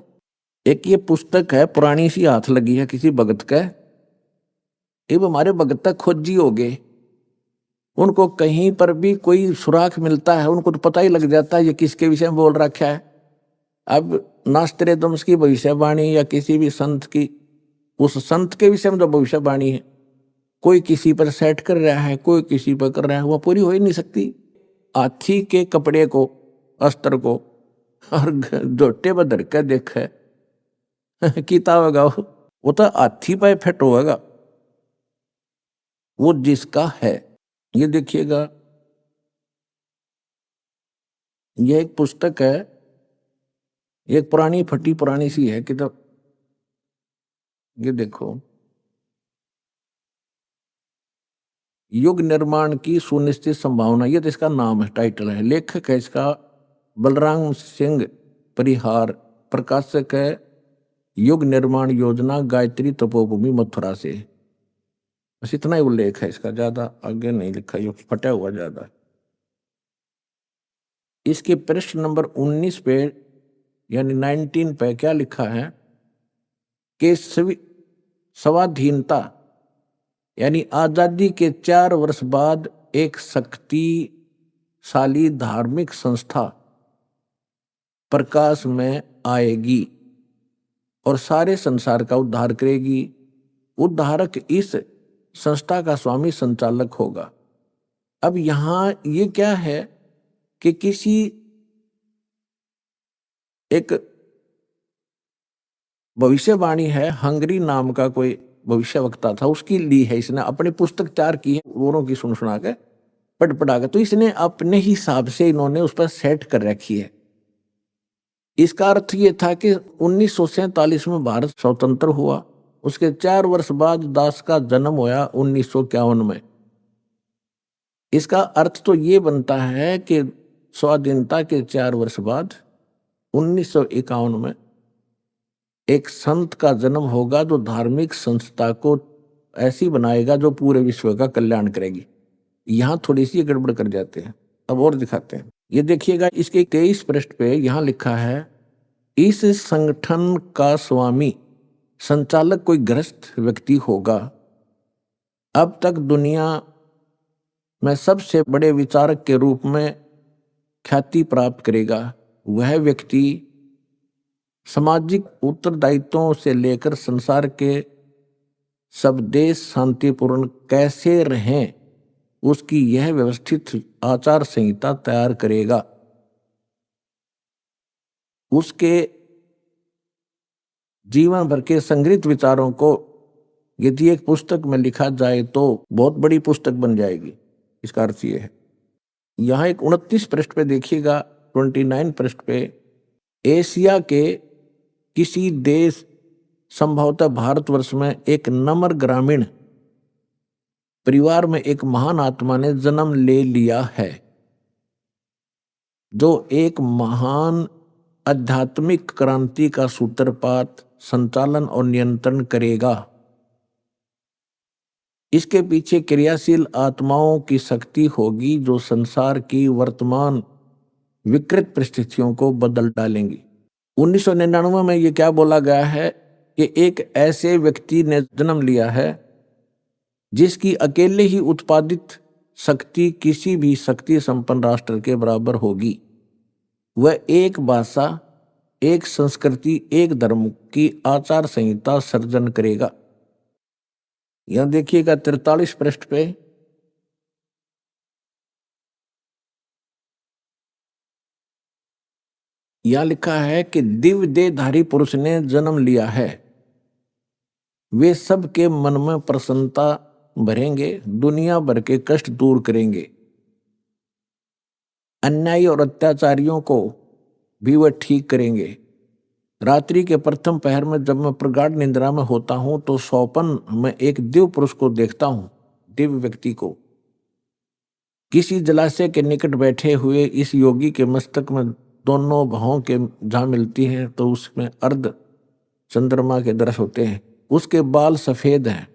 एक ये पुस्तक है, पुरानी सी हाथ लगी है किसी भगत का। ये हमारे भगत तक खोजी हो गए, उनको कहीं पर भी कोई सुराख मिलता है उनको तो पता ही लग जाता है ये किसके विषय में बोल रखा है। अब नास्ट्रेडम्स की भविष्यवाणी या किसी भी संत की, उस संत के विषय में जो भविष्यवाणी है, कोई किसी पर सेट कर रहा है, कोई किसी पर कर रहा है, वो पूरी हो ही नहीं सकती। हाथी के कपड़े को, अस्त्र को और जोटे पर धर के देखे कीता होगा, वो तो हाथी पर फिट होगा, वो जिसका है। ये देखिएगा, ये एक पुस्तक है, ये एक पुरानी फटी पुरानी सी है किताब। ये देखो, युग निर्माण की सुनिश्चित संभावना, ये तो इसका नाम है, टाइटल है। लेखक है इसका बलराम सिंह परिहार, प्रकाशक है युग निर्माण योजना, गायत्री तपोभूमि मथुरा से। बस इतना ही उल्लेख है इसका, ज्यादा आगे नहीं लिखा, ये फटा हुआ ज्यादा। इसके पृष्ठ नंबर 19 पे यानी 19 पे क्या लिखा है कि स्वाधीनता यानी आजादी के 4 वर्ष बाद एक शक्तिशाली धार्मिक संस्था प्रकाश में आएगी और सारे संसार का उद्धार करेगी। उद्धारक इस संस्था का स्वामी संचालक होगा। अब यहां ये क्या है कि किसी एक भविष्यवाणी है, हंगरी नाम का कोई भविष्यवक्ता था, उसकी ली है, इसने अपनी पुस्तक तैयार की है औरों की सुन सुना के पढ़ पढ़ा के, तो इसने अपने हिसाब से इन्होंने उस पर सेट कर रखी है। इसका अर्थ ये था कि 1947 में भारत स्वतंत्र हुआ, उसके 4 वर्ष बाद दास का जन्म होया 1951 में। इसका अर्थ तो ये बनता है कि स्वाधीनता के 4 वर्ष बाद 1951 में एक संत का जन्म होगा जो धार्मिक संस्था को ऐसी बनाएगा जो पूरे विश्व का कल्याण करेगी। यहां थोड़ी सी गड़बड़ कर जाते हैं, अब और दिखाते हैं। ये देखिएगा, इसके 23 पृष्ठ पे यहां लिखा है, इस संगठन का स्वामी संचालक कोई गृहस्थ व्यक्ति होगा। अब तक दुनिया में सबसे बड़े विचारक के रूप में ख्याति प्राप्त करेगा। वह व्यक्ति सामाजिक उत्तरदायित्वों से लेकर संसार के सब देश शांतिपूर्ण कैसे रहें उसकी यह व्यवस्थित आचार संहिता तैयार करेगा। उसके जीवन भर के संग्रहित विचारों को यदि एक पुस्तक में लिखा जाए तो बहुत बड़ी पुस्तक बन जाएगी। इसका अर्थ ये है। यहाँ एक 29 पृष्ठ पे देखिएगा, 29 पृष्ठ पे, एशिया के किसी देश संभवतः भारतवर्ष में एक नम्र ग्रामीण परिवार में एक महान आत्मा ने जन्म ले लिया है जो एक महान आध्यात्मिक क्रांति का सूत्रपात, संचालन और नियंत्रण करेगा। इसके पीछे क्रियाशील आत्माओं की शक्ति होगी जो संसार की वर्तमान विकृत परिस्थितियों को बदल डालेंगी। 1999 में ये क्या बोला गया है कि एक ऐसे व्यक्ति ने जन्म लिया है जिसकी अकेले ही उत्पादित शक्ति किसी भी शक्ति संपन्न राष्ट्र के बराबर होगी। वह एक भाषा, एक संस्कृति, एक धर्म की आचार संहिता सर्जन करेगा। यहां देखिएगा 43 पृष्ठ पे, यहां लिखा है कि दिव्य देहधारी पुरुष ने जन्म लिया है। वे सबके मन में प्रसन्नता भरेंगे, दुनिया भर के कष्ट दूर करेंगे। अन्यायी और अत्याचारियों को भी वह ठीक करेंगे। रात्रि के प्रथम पहर में जब मैं प्रगाढ़ निद्रा में होता हूं तो स्वप्न में एक दिव्य पुरुष को देखता हूं, दिव्य व्यक्ति को। किसी जलाशय के निकट बैठे हुए इस योगी के मस्तक में दोनों भावों के जहां मिलती हैं तो उसमें अर्ध चंद्रमा के दृश्य होते हैं। उसके बाल सफेद हैं,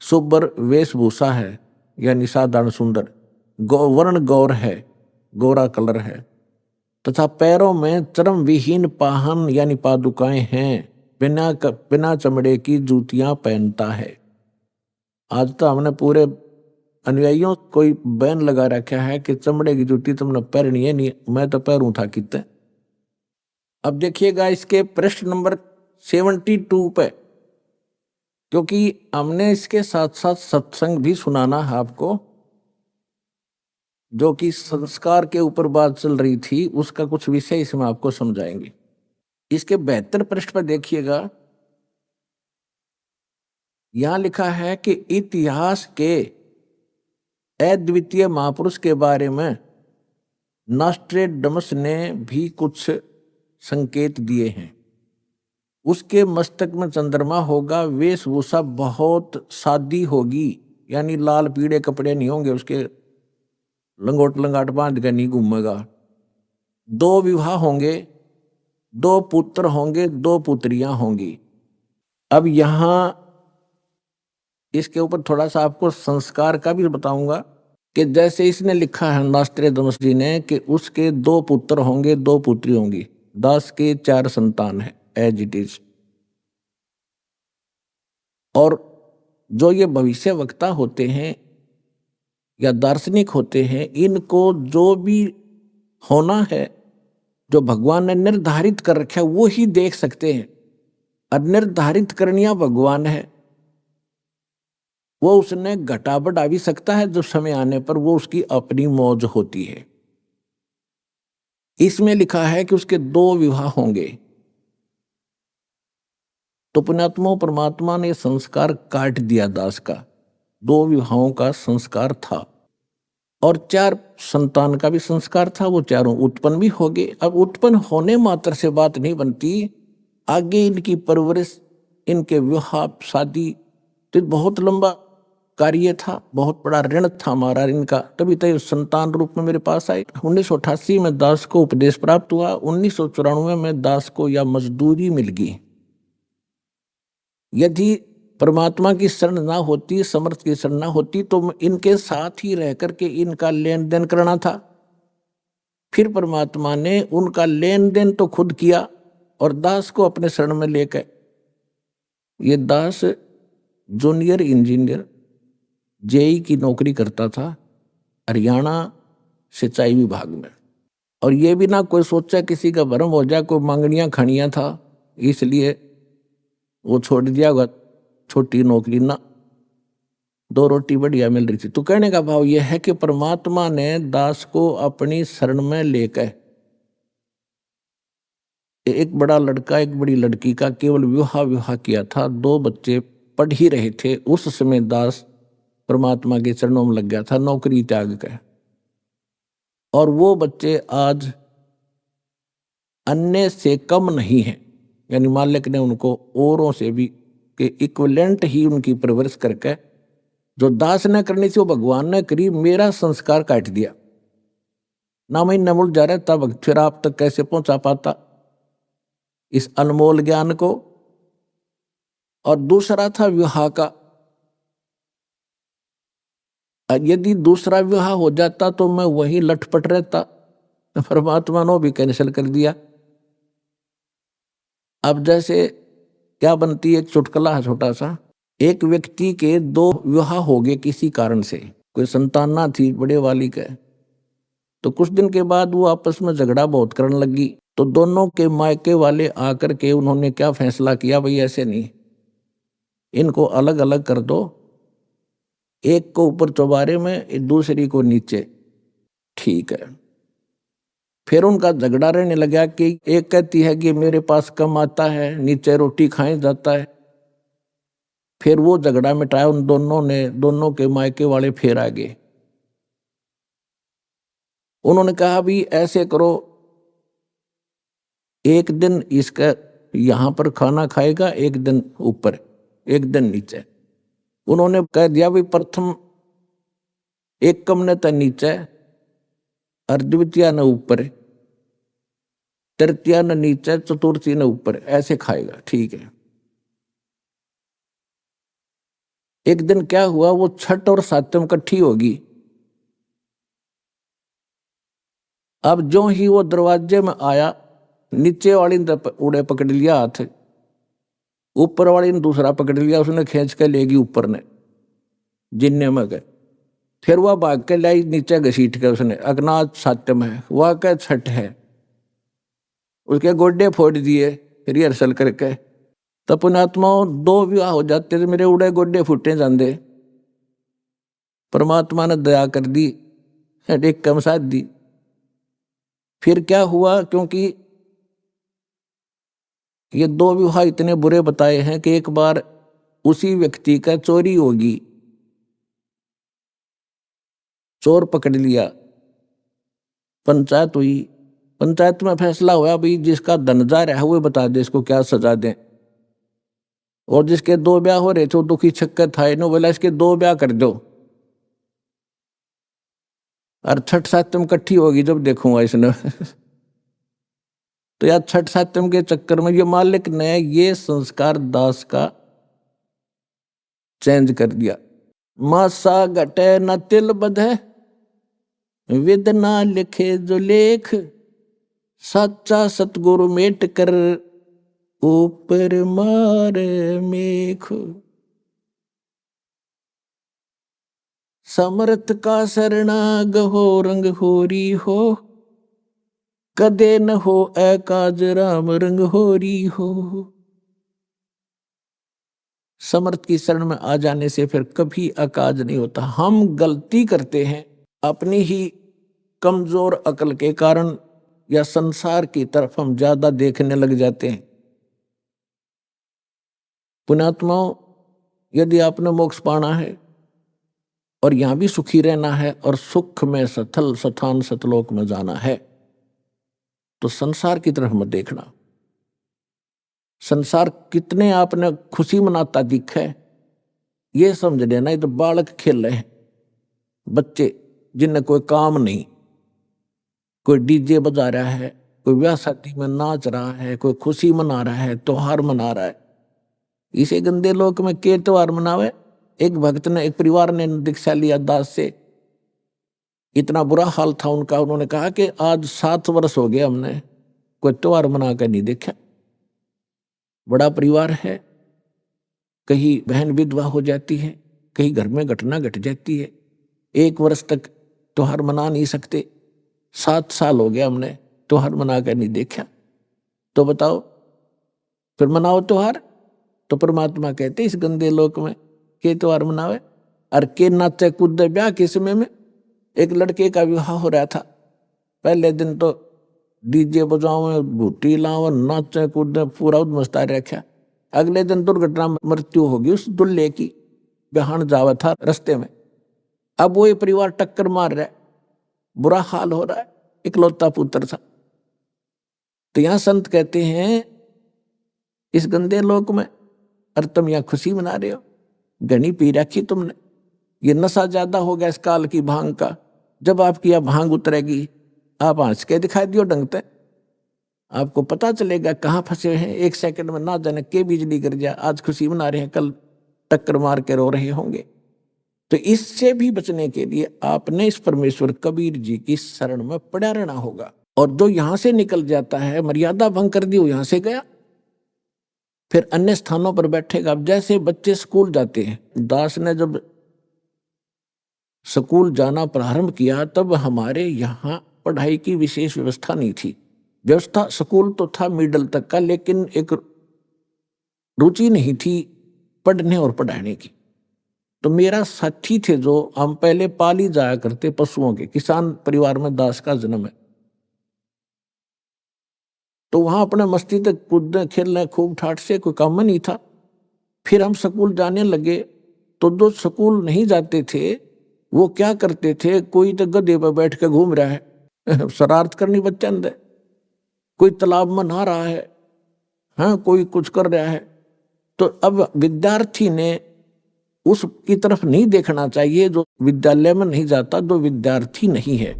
सुब्बर वेशभूषा है यानी साधारण सुंदर, वर्ण गौर है, गोरा कलर है, तथा पैरों में चरम विहीन पाहन यानी पादुकाएं हैं। बिना चमड़े की जूतियां पहनता है। आज तो हमने पूरे अनुयायियों कोई बैन लगा रखा है कि चमड़े की जूती तुमने पहननी है, नहीं मैं तो पैरूं था कितने। अब देखिएगा इसके पृष्ठ नंबर 72 पे, क्योंकि हमने इसके साथ साथ सत्संग भी सुनाना है आपको, जो कि संस्कार के ऊपर बात चल रही थी, उसका कुछ विषय इसमें आपको समझाएंगे। इसके 72 पृष्ठ पर देखिएगा, यहां लिखा है कि इतिहास के अद्वितीय महापुरुष के बारे में नॉस्ट्रेडमस ने भी कुछ संकेत दिए हैं। उसके मस्तक में चंद्रमा होगा, वेशभूषा बहुत सादी होगी, यानी लाल पीले कपड़े नहीं होंगे, उसके लंगोट लंगाट बांध के नहीं घूमेगा। 2 विवाह होंगे, 2 पुत्र होंगे, 2 पुत्रियां होंगी। अब यहां इसके ऊपर थोड़ा सा आपको संस्कार का भी बताऊंगा। कि जैसे इसने लिखा है नास्ट्रेदमस जी ने कि उसके 2 पुत्र होंगे 2 पुत्री होंगी, दास के 4 संतान है, एज इट इज। और जो ये भविष्य वक्ता होते हैं या दार्शनिक होते हैं, इनको जो भी होना है, जो भगवान ने निर्धारित कर रखा है, वो ही देख सकते हैं। और निर्धारित करनिया भगवान है, वो उसने घटा बढ़ा भी सकता है, जब समय आने पर वो उसकी अपनी मौज होती है। इसमें लिखा है कि उसके 2 विवाह होंगे। तो पुण्यात्मा परमात्मा ने संस्कार काट दिया दास का, 2 विवाहों का संस्कार था और 4 संतान का भी संस्कार था, वो चारों उत्पन्न भी हो गए। अब उत्पन्न होने मात्र से बात नहीं बनती, आगे इनकी परवरिश, इनके विवाह शादी, तो बहुत लंबा कार्य था, बहुत बड़ा ऋण था हमारा इनका, तभी तो संतान रूप में मेरे पास आए। 1988 में दास को उपदेश प्राप्त हुआ, 1994 में दास को यह मजदूरी मिल गई। यदि परमात्मा की शरण ना होती, समर्थ की शरण ना होती, तो इनके साथ ही रह करके इनका लेन देन करना था। फिर परमात्मा ने उनका लेन देन तो खुद किया और दास को अपने शरण में लेकर, ये दास जूनियर इंजीनियर जेई की नौकरी करता था हरियाणा सिंचाई विभाग में। और ये भी ना कोई सोचा किसी का भरम हो जाए, कोई मांगनियां खड़ियां था, इसलिए वो छोड़ दिया होगा छोटी नौकरी ना, 2 रोटी बढ़िया मिल रही थी। तो कहने का भाव यह है कि परमात्मा ने दास को अपनी शरण में लेकर, एक बड़ा लड़का एक बड़ी लड़की का केवल विवाह किया था, 2 बच्चे पढ़ ही रहे थे, उस समय दास परमात्मा के चरणों में लग गया था, नौकरी त्याग कर। और वो बच्चे आज अन्य से कम नहीं हैं, यानी मालिक ने उनको औरों से भी के इक्विवेलेंट ही उनकी परवरिश करके, जो दास ने करनी थी वो भगवान ने करी। मेरा संस्कार काट दिया ना, मैं नमुल जा रहा तब फिर आप तक कैसे पहुंचा पाता इस अनमोल ज्ञान को। और दूसरा था विवाह का, यदि दूसरा विवाह हो जाता तो मैं वही लटपट रहता, परमात्मा ने भी कैंसिल कर दिया। अब जैसे क्या बनती है, एक चुटकुला है छोटा सा, एक व्यक्ति के 2 विवाह हो गए किसी कारण से, कोई संतान ना थी बड़े वाली का। तो कुछ दिन के बाद वो आपस में झगड़ा बहुत करने लगी, तो दोनों के मायके वाले आकर के उन्होंने क्या फैसला किया, भाई ऐसे नहीं, इनको अलग अलग कर दो, एक को ऊपर चौबारे में, दूसरी को नीचे। ठीक है। फिर उनका झगड़ा रहने लगा कि एक कहती है कि मेरे पास कम आता है, नीचे रोटी खाए जाता है। फिर वो झगड़ा मिटाया उन दोनों ने, दोनों के मायके वाले फिर आ गए। उन्होंने कहा भी ऐसे करो, एक दिन इसका यहां पर खाना खाएगा, एक दिन ऊपर, एक दिन नीचे। उन्होंने कह दिया भी प्रथम एक कम ने तो नीचे और द्वितीय ने ऊपर, तृतीय ने नीचे, चतुर्थी ने ऊपर, ऐसे खाएगा। ठीक है। एक दिन क्या हुआ, वो छठ और सातम इकट्ठी होगी। अब जो ही वो दरवाजे में आया, नीचे वाली ने उड़े पकड़ लिया हाथ, ऊपर वाली ने दूसरा पकड़ लिया, उसने खींच के लेगी ऊपर ने, जिन्ने में गए। फिर वह भाग के लाई नीचे घसीट के, उसने अग्नाथ सात्यम है, वह क्या छठ है, उसके गोड्डे फोड़ दिए रिहर्सल करके। तो पुण्यात्माओं 2 विवाह हो जाते थे, मेरे उड़े गोड्डे फूटे जाते। परमात्मा ने दया कर दी, एक कम साथ दी। फिर क्या हुआ, क्योंकि ये 2 विवाह इतने बुरे बताए हैं कि एक बार उसी व्यक्ति का चोरी होगी, चोर पकड़ लिया, पंचायत हुई, पंचायत में फैसला हुआ भाई जिसका धन जा रहा है वो बता दे इसको क्या सजा दें। और जिसके 2 ब्याह हो रहे थे दुखी छक्कर था, इन्हों बोला इसके 2 ब्याह कर दो, और छठ सातम इकट्ठी होगी जब देखूंगा इसने। तो यार छठ सातम के चक्कर में ये मालिक ने ये संस्कार दास का चेंज कर दिया। मासा घटे न तिल बधे, वेदना लिखे जो लेख, सच्चा सतगुरु मेट कर ऊपर मार मेख। समर्थ का शरणाग हो रंग होरी हो, कदे न हो एकाज राम रंग होरी हो। समर्थ की शरण में आ जाने से फिर कभी अकाज नहीं होता। हम गलती करते हैं अपनी ही कमजोर अकल के कारण, या संसार की तरफ हम ज्यादा देखने लग जाते हैं। पुण्यात्माओं, यदि आपने मोक्ष पाना है और यहां भी सुखी रहना है और सुख में सथल सथान सतलोक में जाना है, तो संसार की तरफ मत देखना। संसार कितने आपने खुशी मनाता दिखा है, ये समझ लेना ये तो बालक खेल रहे हैं, बच्चे जिन्हें कोई काम नहीं। कोई डीजे बजा रहा है, कोई ब्याह शादी में नाच रहा है, कोई खुशी मना रहा है, त्योहार मना रहा है। इसे गंदे लोक में के त्योहार मनावे। एक भक्त ने, एक परिवार ने दीक्षा लिया दास से, इतना बुरा हाल था उनका, उन्होंने कहा कि आज 7 वर्ष हो गए हमने कोई त्योहार मना कर नहीं देखा। बड़ा परिवार है, कहीं बहन विधवा हो जाती है, कहीं घर में घटना घट जाती है, 1 वर्ष तक त्योहार मना नहीं सकते। 7 साल हो गया हमने त्योहार मना कर नहीं देखा। तो बताओ फिर मनाओ त्योहार। तो परमात्मा कहते इस गंदे लोक में के त्योहार मनावे। और के नाचे कूदे ब्याह के समय में एक लड़के का विवाह हो रहा था। पहले दिन तो डीजे बजाओ, भूटी लाओ, नाचे कूदे, पूरा उद्मस्ता रखा। अगले दिन दुर्घटना मृत्यु होगी उस दुल्हे की, बिहान जावा था रास्ते में। अब वो ये परिवार टक्कर मार रहा है, बुरा हाल हो रहा है, इकलौता पुत्र था। तो यहां संत कहते हैं इस गंदे लोक में, और तुम यहां खुशी मना रहे हो, घनी पी रखी तुमने, ये नशा ज्यादा हो गया इस काल की भांग का। जब आपकी यह भांग उतरेगी आप हंस के दिखाई दियो ढंग से, आपको पता चलेगा कहाँ फंसे हैं। 1 सेकंड में ना जाने के बिजली गिर जाए, आज खुशी मना रहे हैं, कल टक्कर मार के रो रहे होंगे। तो इससे भी बचने के लिए आपने इस परमेश्वर कबीर जी की शरण में पड़ा रहना होगा। और जो यहां से निकल जाता है, मर्यादा भंग कर दी, वो यहां से गया, फिर अन्य स्थानों पर बैठेगा। अब जैसे बच्चे स्कूल जाते हैं, दास ने जब स्कूल जाना प्रारंभ किया तब हमारे यहाँ पढ़ाई की विशेष व्यवस्था नहीं थी। व्यवस्था स्कूल तो था मिडिल तक का, लेकिन एक रुचि नहीं थी पढ़ने और पढ़ाने की। तो मेरा साथी थे जो हम पहले पाली जाया करते पशुओं के, किसान परिवार में दास का जन्म है। तो वहां अपने मस्ती तक कूदने खेलने खूब ठाठ से कोई काम नहीं था। फिर हम स्कूल जाने लगे तो जो स्कूल नहीं जाते थे वो क्या करते थे, कोई तो गधे पर बैठ के घूम रहा है, शरारत करनी बच्चे अंदर, कोई तालाब में नहा रहा है, हाँ कोई कुछ कर रहा है। तो अब विद्यार्थी ने उसकी तरफ नहीं देखना चाहिए जो विद्यालय में नहीं जाता, जो विद्यार्थी नहीं है।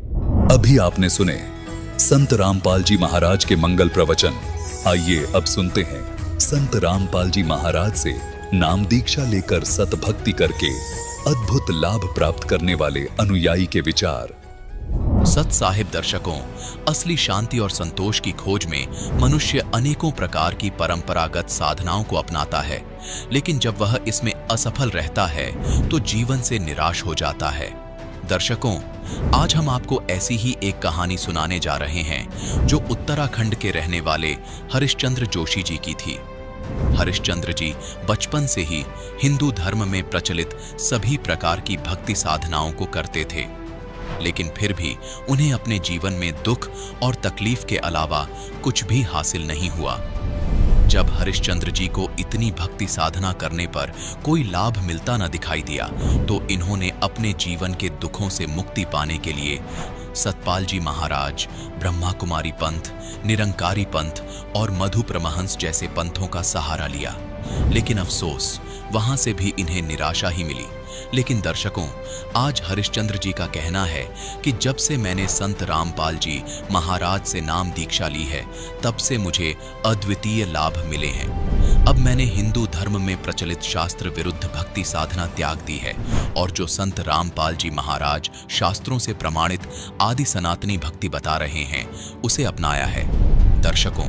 अभी आपने सुने संत रामपाल जी महाराज के मंगल प्रवचन। आइए अब सुनते हैं संत रामपाल जी महाराज से नाम दीक्षा लेकर सतभक्ति करके अद्भुत लाभ प्राप्त करने वाले अनुयायी के विचार। सत साहिब दर्शकों, असली शांति और संतोष की खोज में मनुष्य अनेकों प्रकार की परंपरागत साधनाओं को अपनाता है, लेकिन जब वह इसमें असफल रहता है तो जीवन से निराश हो जाता है। दर्शकों, आज हम आपको ऐसी ही एक कहानी सुनाने जा रहे हैं जो उत्तराखंड के रहने वाले हरिश्चंद्र जोशी जी की थी। हरिश्चंद्र जी बचपन से ही हिंदू धर्म में प्रचलित सभी प्रकार की भक्ति साधनाओं को करते थे, लेकिन फिर भी उन्हें अपने जीवन में दुख और तकलीफ के अलावा कुछ भी हासिल नहीं हुआ। जब हरिश्चंद्र जी को इतनी भक्ति साधना करने पर कोई लाभ मिलता न दिखाई दिया तो इन्होंने अपने जीवन के दुखों से मुक्ति पाने के लिए सतपाल जी महाराज, ब्रह्मा कुमारी पंथ, निरंकारी पंथ और मधु परमहंस जैसे पंथों का सहारा लिया। लेकिन अफसोस, वहां से भी इन्हें निराशा ही मिली। लेकिन दर्शकों, आज हरिश्चंद्र जी का कहना है कि जब से मैंने संत रामपाल जी महाराज से नाम दीक्षा ली है, तब से मुझे अद्वितीय लाभ मिले हैं। अब मैंने हिंदू धर्म में प्रचलित शास्त्र विरुद्ध भक्ति साधना त्याग दी है और जो संत रामपाल जी महाराज शास्त्रों से प्रमाणित आदि सनातनी भक्ति बता रहे हैं उसे अपनाया है। दर्शकों,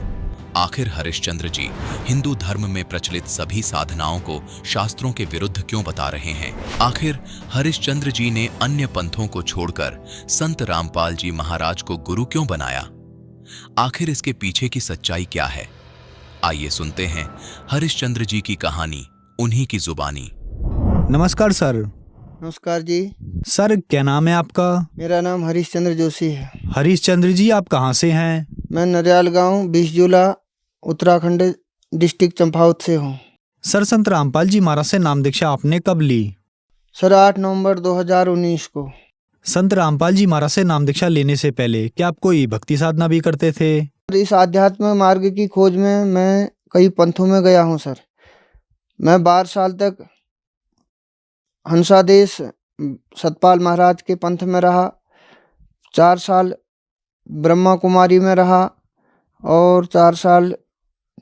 आखिर हरिश्चंद्र जी हिंदू धर्म में प्रचलित सभी साधनाओं को शास्त्रों के विरुद्ध क्यों बता रहे हैं? आखिर हरिश्चंद्र जी ने अन्य पंथों को छोड़कर संत रामपाल जी महाराज को गुरु क्यों बनाया? आखिर इसके पीछे की सच्चाई क्या है? आइए सुनते हैं हरिश्चंद्र जी की कहानी उन्हीं की जुबानी। नमस्कार सर। नमस्कार जी। सर क्या नाम है आपका? मेरा नाम हरीशचंद्र जोशी है। हरीशचंद्र जी आप कहाँ से हैं? मैं नरियाल गांव 20 जुला उत्तराखंड डिस्ट्रिक्ट चंपावत से हूँ। सर संत रामपाल जी महाराज से नाम दीक्षा आपने कब ली? सर 8 नवंबर 2019 को। संत रामपाल जी महाराज से नाम दीक्षा लेने से पहले क्या आप कोई भक्ति साधना भी करते थे? इस आध्यात्म मार्ग की खोज में मैं कई पंथों में गया हूँ सर। मैं 12 साल तक हंसादेश सतपाल महाराज के पंथ में रहा, 4 साल ब्रह्मा कुमारी में रहा और 4 साल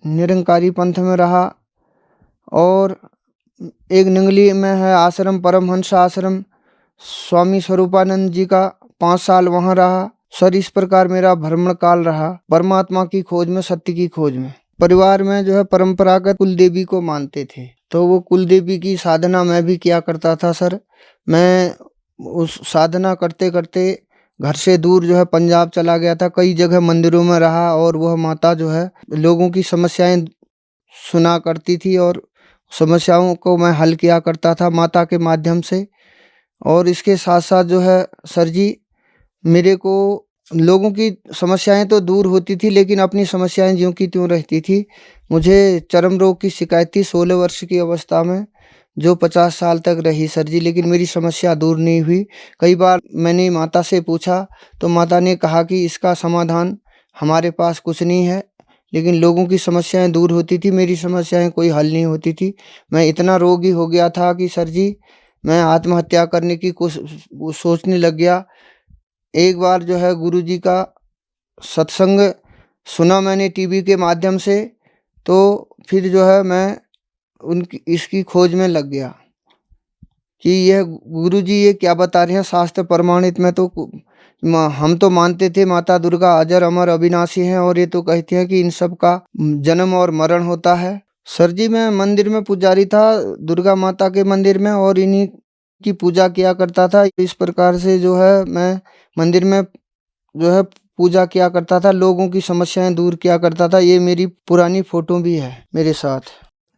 निरंकारी पंथ में रहा और एक निंगली में है आश्रम परमहंस आश्रम, स्वामी स्वरूपानंद जी का 5 साल वहाँ रहा। सर इस प्रकार मेरा भ्रमण काल रहा परमात्मा की खोज में, सत्य की खोज में। परिवार में जो है परंपरागत कुल देवी को मानते थे, तो वो कुल देवी की साधना मैं भी किया करता था सर। मैं उस साधना करते करते घर से दूर जो है पंजाब चला गया था, कई जगह मंदिरों में रहा और वह माता जो है लोगों की समस्याएं सुना करती थी और समस्याओं को मैं हल किया करता था माता के माध्यम से। और इसके साथ साथ जो है सर जी मेरे को लोगों की समस्याएं तो दूर होती थी लेकिन अपनी समस्याएं ज्यों की त्यों रहती थी। मुझे चर्म रोग की शिकायत थी 16 वर्ष की अवस्था में, जो 50 साल तक रही सर जी, लेकिन मेरी समस्या दूर नहीं हुई। कई बार मैंने माता से पूछा तो माता ने कहा कि इसका समाधान हमारे पास कुछ नहीं है, लेकिन लोगों की समस्याएं दूर होती थी, मेरी समस्याएं कोई हल नहीं होती थी। मैं इतना रोगी हो गया था कि सर जी मैं आत्महत्या करने की सोचने लग गया। एक बार जो है गुरुजी का सत्संग सुना मैंने टीवी के माध्यम से, तो फिर जो है मैं उनकी इसकी खोज में लग गया कि यह गुरुजी ये क्या बता रहे हैं शास्त्र प्रमाणित में। तो हम तो मानते थे माता दुर्गा अजर अमर अविनाशी हैं और ये तो कहते हैं कि इन सब का जन्म और मरण होता है। सर जी मैं मंदिर में पुजारी था, दुर्गा माता के मंदिर में, और इन्हीं की पूजा किया करता था। इस प्रकार से जो है मैं मंदिर में जो है पूजा किया करता था, लोगों की समस्याएं दूर किया करता था। ये मेरी पुरानी फोटो भी है मेरे साथ।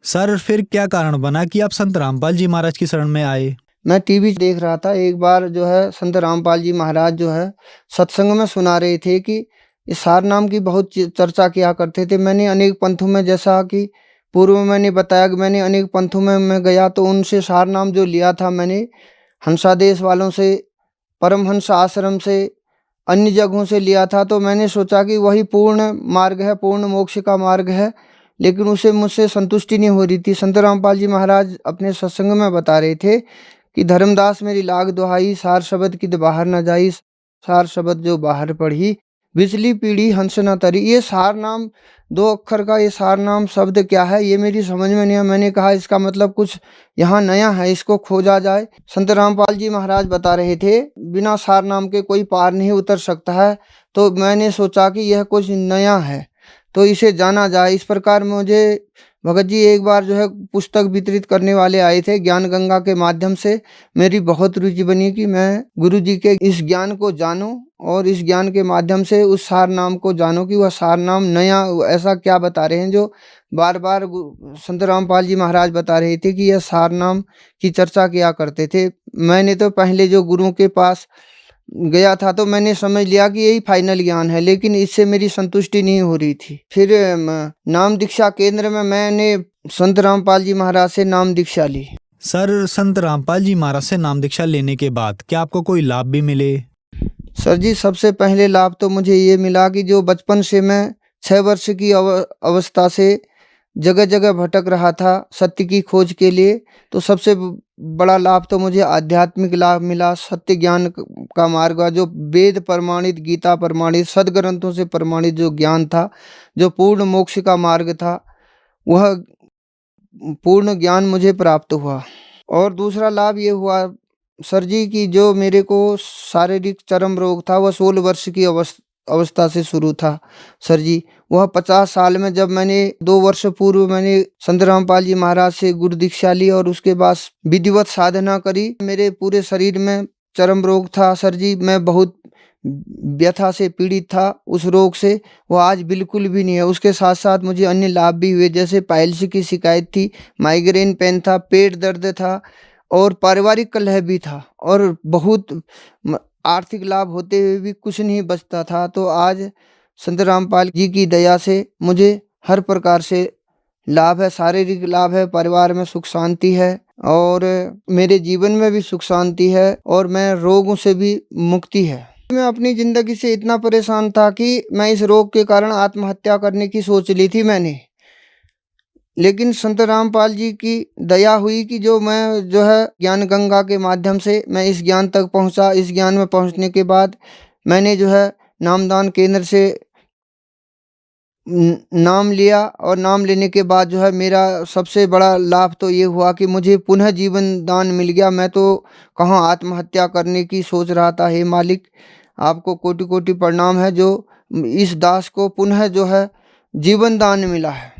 सर फिर क्या कारण बना कि आप संत रामपाल जी महाराज की शरण में आए? मैं टीवी देख रहा था, एक बार जो है संत रामपाल जी महाराज जो है सत्संग में सुना रहे थे कि इस सार नाम की बहुत चर्चा किया करते थे। मैंने अनेक पंथों में, जैसा कि पूर्व में मैंने बताया कि मैंने अनेक पंथों में मैं गया, तो उनसे सार नाम जो लिया था मैंने हंसादेश वालों से, परमहंस आश्रम से, अन्य जगहों से लिया था। तो मैंने सोचा कि वही पूर्ण मार्ग है, पूर्ण मोक्ष का मार्ग है, लेकिन उसे मुझसे संतुष्टि नहीं हो रही थी। संत रामपाल जी महाराज अपने सत्संग में बता रहे थे कि धर्मदास मेरी लाग दुहाई, सार शब्द की बाहर न जाई, सार शब्द जो बाहर पढ़ी, बिजली पीढ़ी हंस न तरी। ये सार नाम 2 अक्षर का ये सार नाम शब्द क्या है ये मेरी समझ में नहीं आया। मैंने कहा इसका मतलब कुछ यहाँ नया है, इसको खोजा जाए। संत रामपाल जी महाराज बता रहे थे बिना सार नाम के कोई पार नहीं उतर सकता है, तो मैंने सोचा कि यह कुछ नया है तो इसे जाना जाए। इस प्रकार मुझे भगत जी एक बार जो है पुस्तक वितरित करने वाले आए थे, ज्ञान गंगा के माध्यम से मेरी बहुत रुचि बनी कि मैं गुरु जी के इस ज्ञान को जानूं और इस ज्ञान के माध्यम से उस सार नाम को जानूं कि वह सार नाम नया ऐसा क्या बता रहे हैं जो बार बार संत रामपाल जी महाराज बता रहे थे कि यह सार नाम की चर्चा किया करते थे। मैंने तो पहले जो गुरुओं के पास गया था तो मैंने समझ लिया कि यही फाइनल ज्ञान है, लेकिन इससे मेरी संतुष्टि नहीं हो रही थी। फिर नाम दीक्षा केंद्र में मैंने संत रामपाल जी महाराज से नाम दीक्षा ली। सर संत रामपाल जी महाराज से नाम दीक्षा लेने के बाद क्या आपको कोई लाभ भी मिले? सर जी सबसे पहले लाभ तो मुझे ये मिला कि जो बचपन से मैं 6 वर्ष की अवस्था से जगह जगह भटक रहा था सत्य की खोज के लिए, तो सबसे बड़ा लाभ तो मुझे आध्यात्मिक लाभ मिला। सत्य ज्ञान का मार्ग, जो वेद प्रमाणित, गीता प्रमाणित, सदग्रंथों से प्रमाणित जो ज्ञान था, जो पूर्ण मोक्ष का मार्ग था, वह पूर्ण ज्ञान मुझे प्राप्त हुआ। और दूसरा लाभ ये हुआ सर जी कि जो मेरे को शारीरिक चरम रोग था वह 16 वर्ष की अवस्था से शुरू था सर जी। वह 50 साल में जब मैंने 2 वर्ष पूर्व मैंने संत रामपाल जी महाराज से गुरु दीक्षा ली और उसके बाद विधिवत साधना करी, मेरे पूरे शरीर में चरम रोग था सर जी। मैं बहुत व्यथा से पीड़ित था उस रोग से, वो आज बिल्कुल भी नहीं है। उसके साथ साथ मुझे अन्य लाभ भी हुए, जैसे पाइल्स की शिकायत थी, माइग्रेन पेन था, पेट दर्द था और पारिवारिक कलह भी था और बहुत आर्थिक लाभ होते हुए भी कुछ नहीं बचता था। तो आज संत रामपाल जी की दया से मुझे हर प्रकार से लाभ है, शारीरिक लाभ है, परिवार में सुख शांति है और मेरे जीवन में भी सुख शांति है और मैं रोगों से भी मुक्ति है। मैं अपनी ज़िंदगी से इतना परेशान था कि मैं इस रोग के कारण आत्महत्या करने की सोच ली थी मैंने, लेकिन संत रामपाल जी की दया हुई कि जो है ज्ञान गंगा के माध्यम से मैं इस ज्ञान तक पहुंचा। इस ज्ञान में पहुंचने के बाद मैंने जो है नामदान केंद्र से नाम लिया और नाम लेने के बाद जो है मेरा सबसे बड़ा लाभ तो ये हुआ कि मुझे पुनः जीवन दान मिल गया। मैं तो कहाँ आत्महत्या करने की सोच रहा था। हे मालिक, आपको कोटि कोटि प्रणाम है जो इस दास को पुनः जो है जीवन दान मिला है।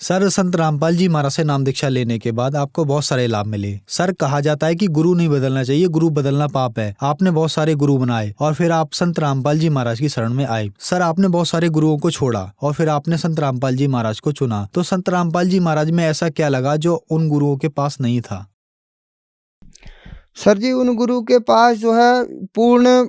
सर, संत रामपाल जी महाराज से नाम दीक्षा लेने के बाद आपको बहुत सारे लाभ मिले। सर, कहा जाता है कि गुरु नहीं बदलना चाहिए, गुरु बदलना पाप है। आपने बहुत सारे गुरु बनाए और फिर आप संत रामपाल जी महाराज की शरण में आए। सर, आपने बहुत सारे गुरुओं को छोड़ा और फिर आपने संत रामपाल जी महाराज को चुना। तो संत रामपाल जी महाराज में ऐसा क्या लगा जो उन गुरुओं के पास नहीं था? सर जी, उन गुरु के पास जो है पूर्ण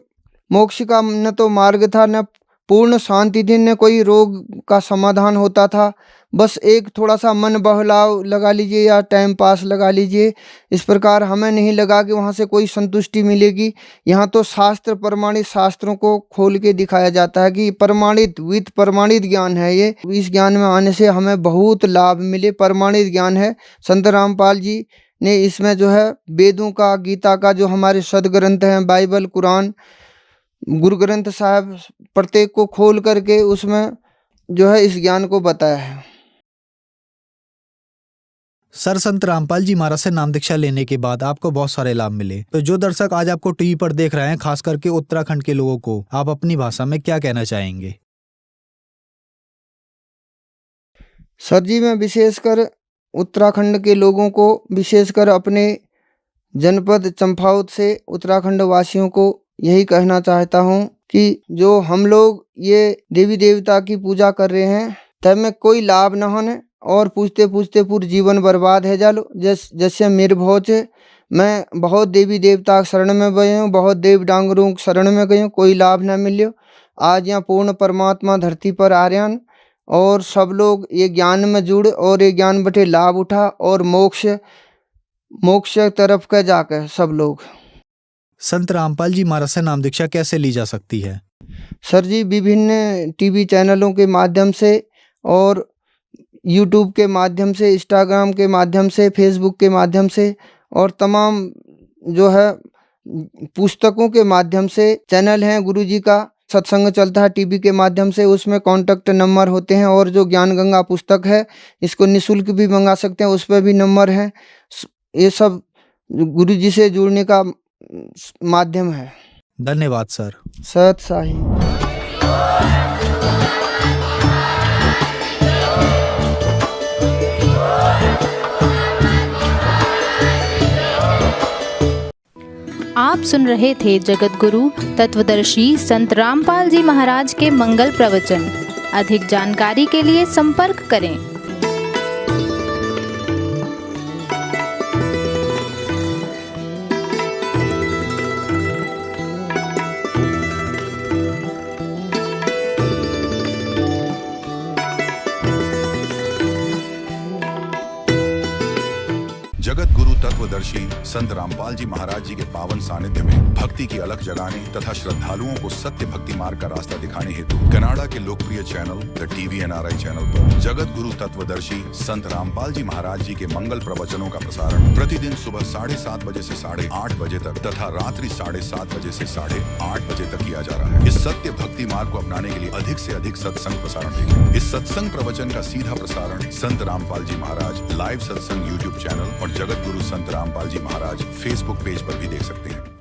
मोक्ष का न तो मार्ग था, न पूर्ण शांति थी, न कोई रोग का समाधान होता था। बस एक थोड़ा सा मन बहलाव लगा लीजिए या टाइम पास लगा लीजिए, इस प्रकार हमें नहीं लगा कि वहाँ से कोई संतुष्टि मिलेगी। यहाँ तो शास्त्र प्रमाणित शास्त्रों को खोल के दिखाया जाता है कि प्रमाणित ज्ञान है ये। इस ज्ञान में आने से हमें बहुत लाभ मिले, प्रमाणित ज्ञान है। संत रामपाल जी ने इसमें जो है वेदों का, गीता का, जो हमारे सदग्रंथ हैं, बाइबल, कुरान, गुरु ग्रंथ साहब, प्रत्येक को खोल करके उसमें जो है इस ज्ञान को बताया है। सर, संत रामपाल जी महाराज से नाम दीक्षा लेने के बाद आपको बहुत सारे लाभ मिले। तो जो दर्शक आज आपको टीवी पर देख रहे हैं, खास करके उत्तराखंड के लोगों को आप अपनी भाषा में क्या कहना चाहेंगे? सर जी, मैं विशेषकर उत्तराखंड के लोगों को, विशेषकर अपने जनपद चंपावत से उत्तराखंड वासियों को यही कहना चाहता हूँ कि जो हम लोग ये देवी देवता की पूजा कर रहे हैं, तब में कोई लाभ न होने और पूछते पूछते पूरे जीवन बर्बाद है जालो। जैसे मेरे भोज, मैं बहुत देवी देवता शरण में गए हूँ, बहुत देव डांगरों शरण में गए हूँ, कोई लाभ न मिले। आज यहाँ पूर्ण परमात्मा धरती पर आ रहे हैं और सब लोग ये ज्ञान में जुड़ और ये ज्ञान बटे लाभ उठा और मोक्ष तरफ का जाकर सब लोग। संत रामपाल जी महाराज से नाम दीक्षा कैसे ली जा सकती है? सर जी, विभिन्न टीवी चैनलों के माध्यम से और यूट्यूब के माध्यम से, इंस्टाग्राम के माध्यम से, फेसबुक के माध्यम से और तमाम जो है पुस्तकों के माध्यम से चैनल हैं। गुरुजी का सत्संग चलता है टीवी के माध्यम से, उसमें कॉन्टैक्ट नंबर होते हैं और जो ज्ञान गंगा पुस्तक है इसको निःशुल्क भी मंगा सकते हैं, उस पर भी नंबर है। ये सब गुरुजी से जुड़ने का माध्यम है। धन्यवाद सर। सत साही। आप सुन रहे थे जगत गुरु तत्वदर्शी संत रामपाल जी महाराज के मंगल प्रवचन। अधिक जानकारी के लिए संपर्क करें। जगत गुरु तत्व तत्वदर्शी संत रामपाल जी महाराज जी के पावन सानिध्य में भक्ति की अलख जगाने तथा श्रद्धालुओं को सत्य भक्ति मार्ग का रास्ता दिखाने हेतु कनाडा के लोकप्रिय channel the TV NRI channel पर जगत गुरु तत्वदर्शी संत रामपाल जी महाराज जी के मंगल प्रवचनों का प्रसारण प्रतिदिन सुबह 7:30 बजे से 8:30 बजे तक तथा रात्रि 7:30 बजे से 8:30 बजे तक किया जा रहा है। इस सत्य भक्ति मार्ग को अपनाने के लिए अधिक से अधिक सत्संग प्रसारण देखें। इस सत्संग प्रवचन का सीधा प्रसारण संत रामपाल जी महाराज लाइव सत्संग YouTube चैनल और जगत गुरु संत रामपाल जी महाराज Facebook पेज पर भी देख सकते हैं।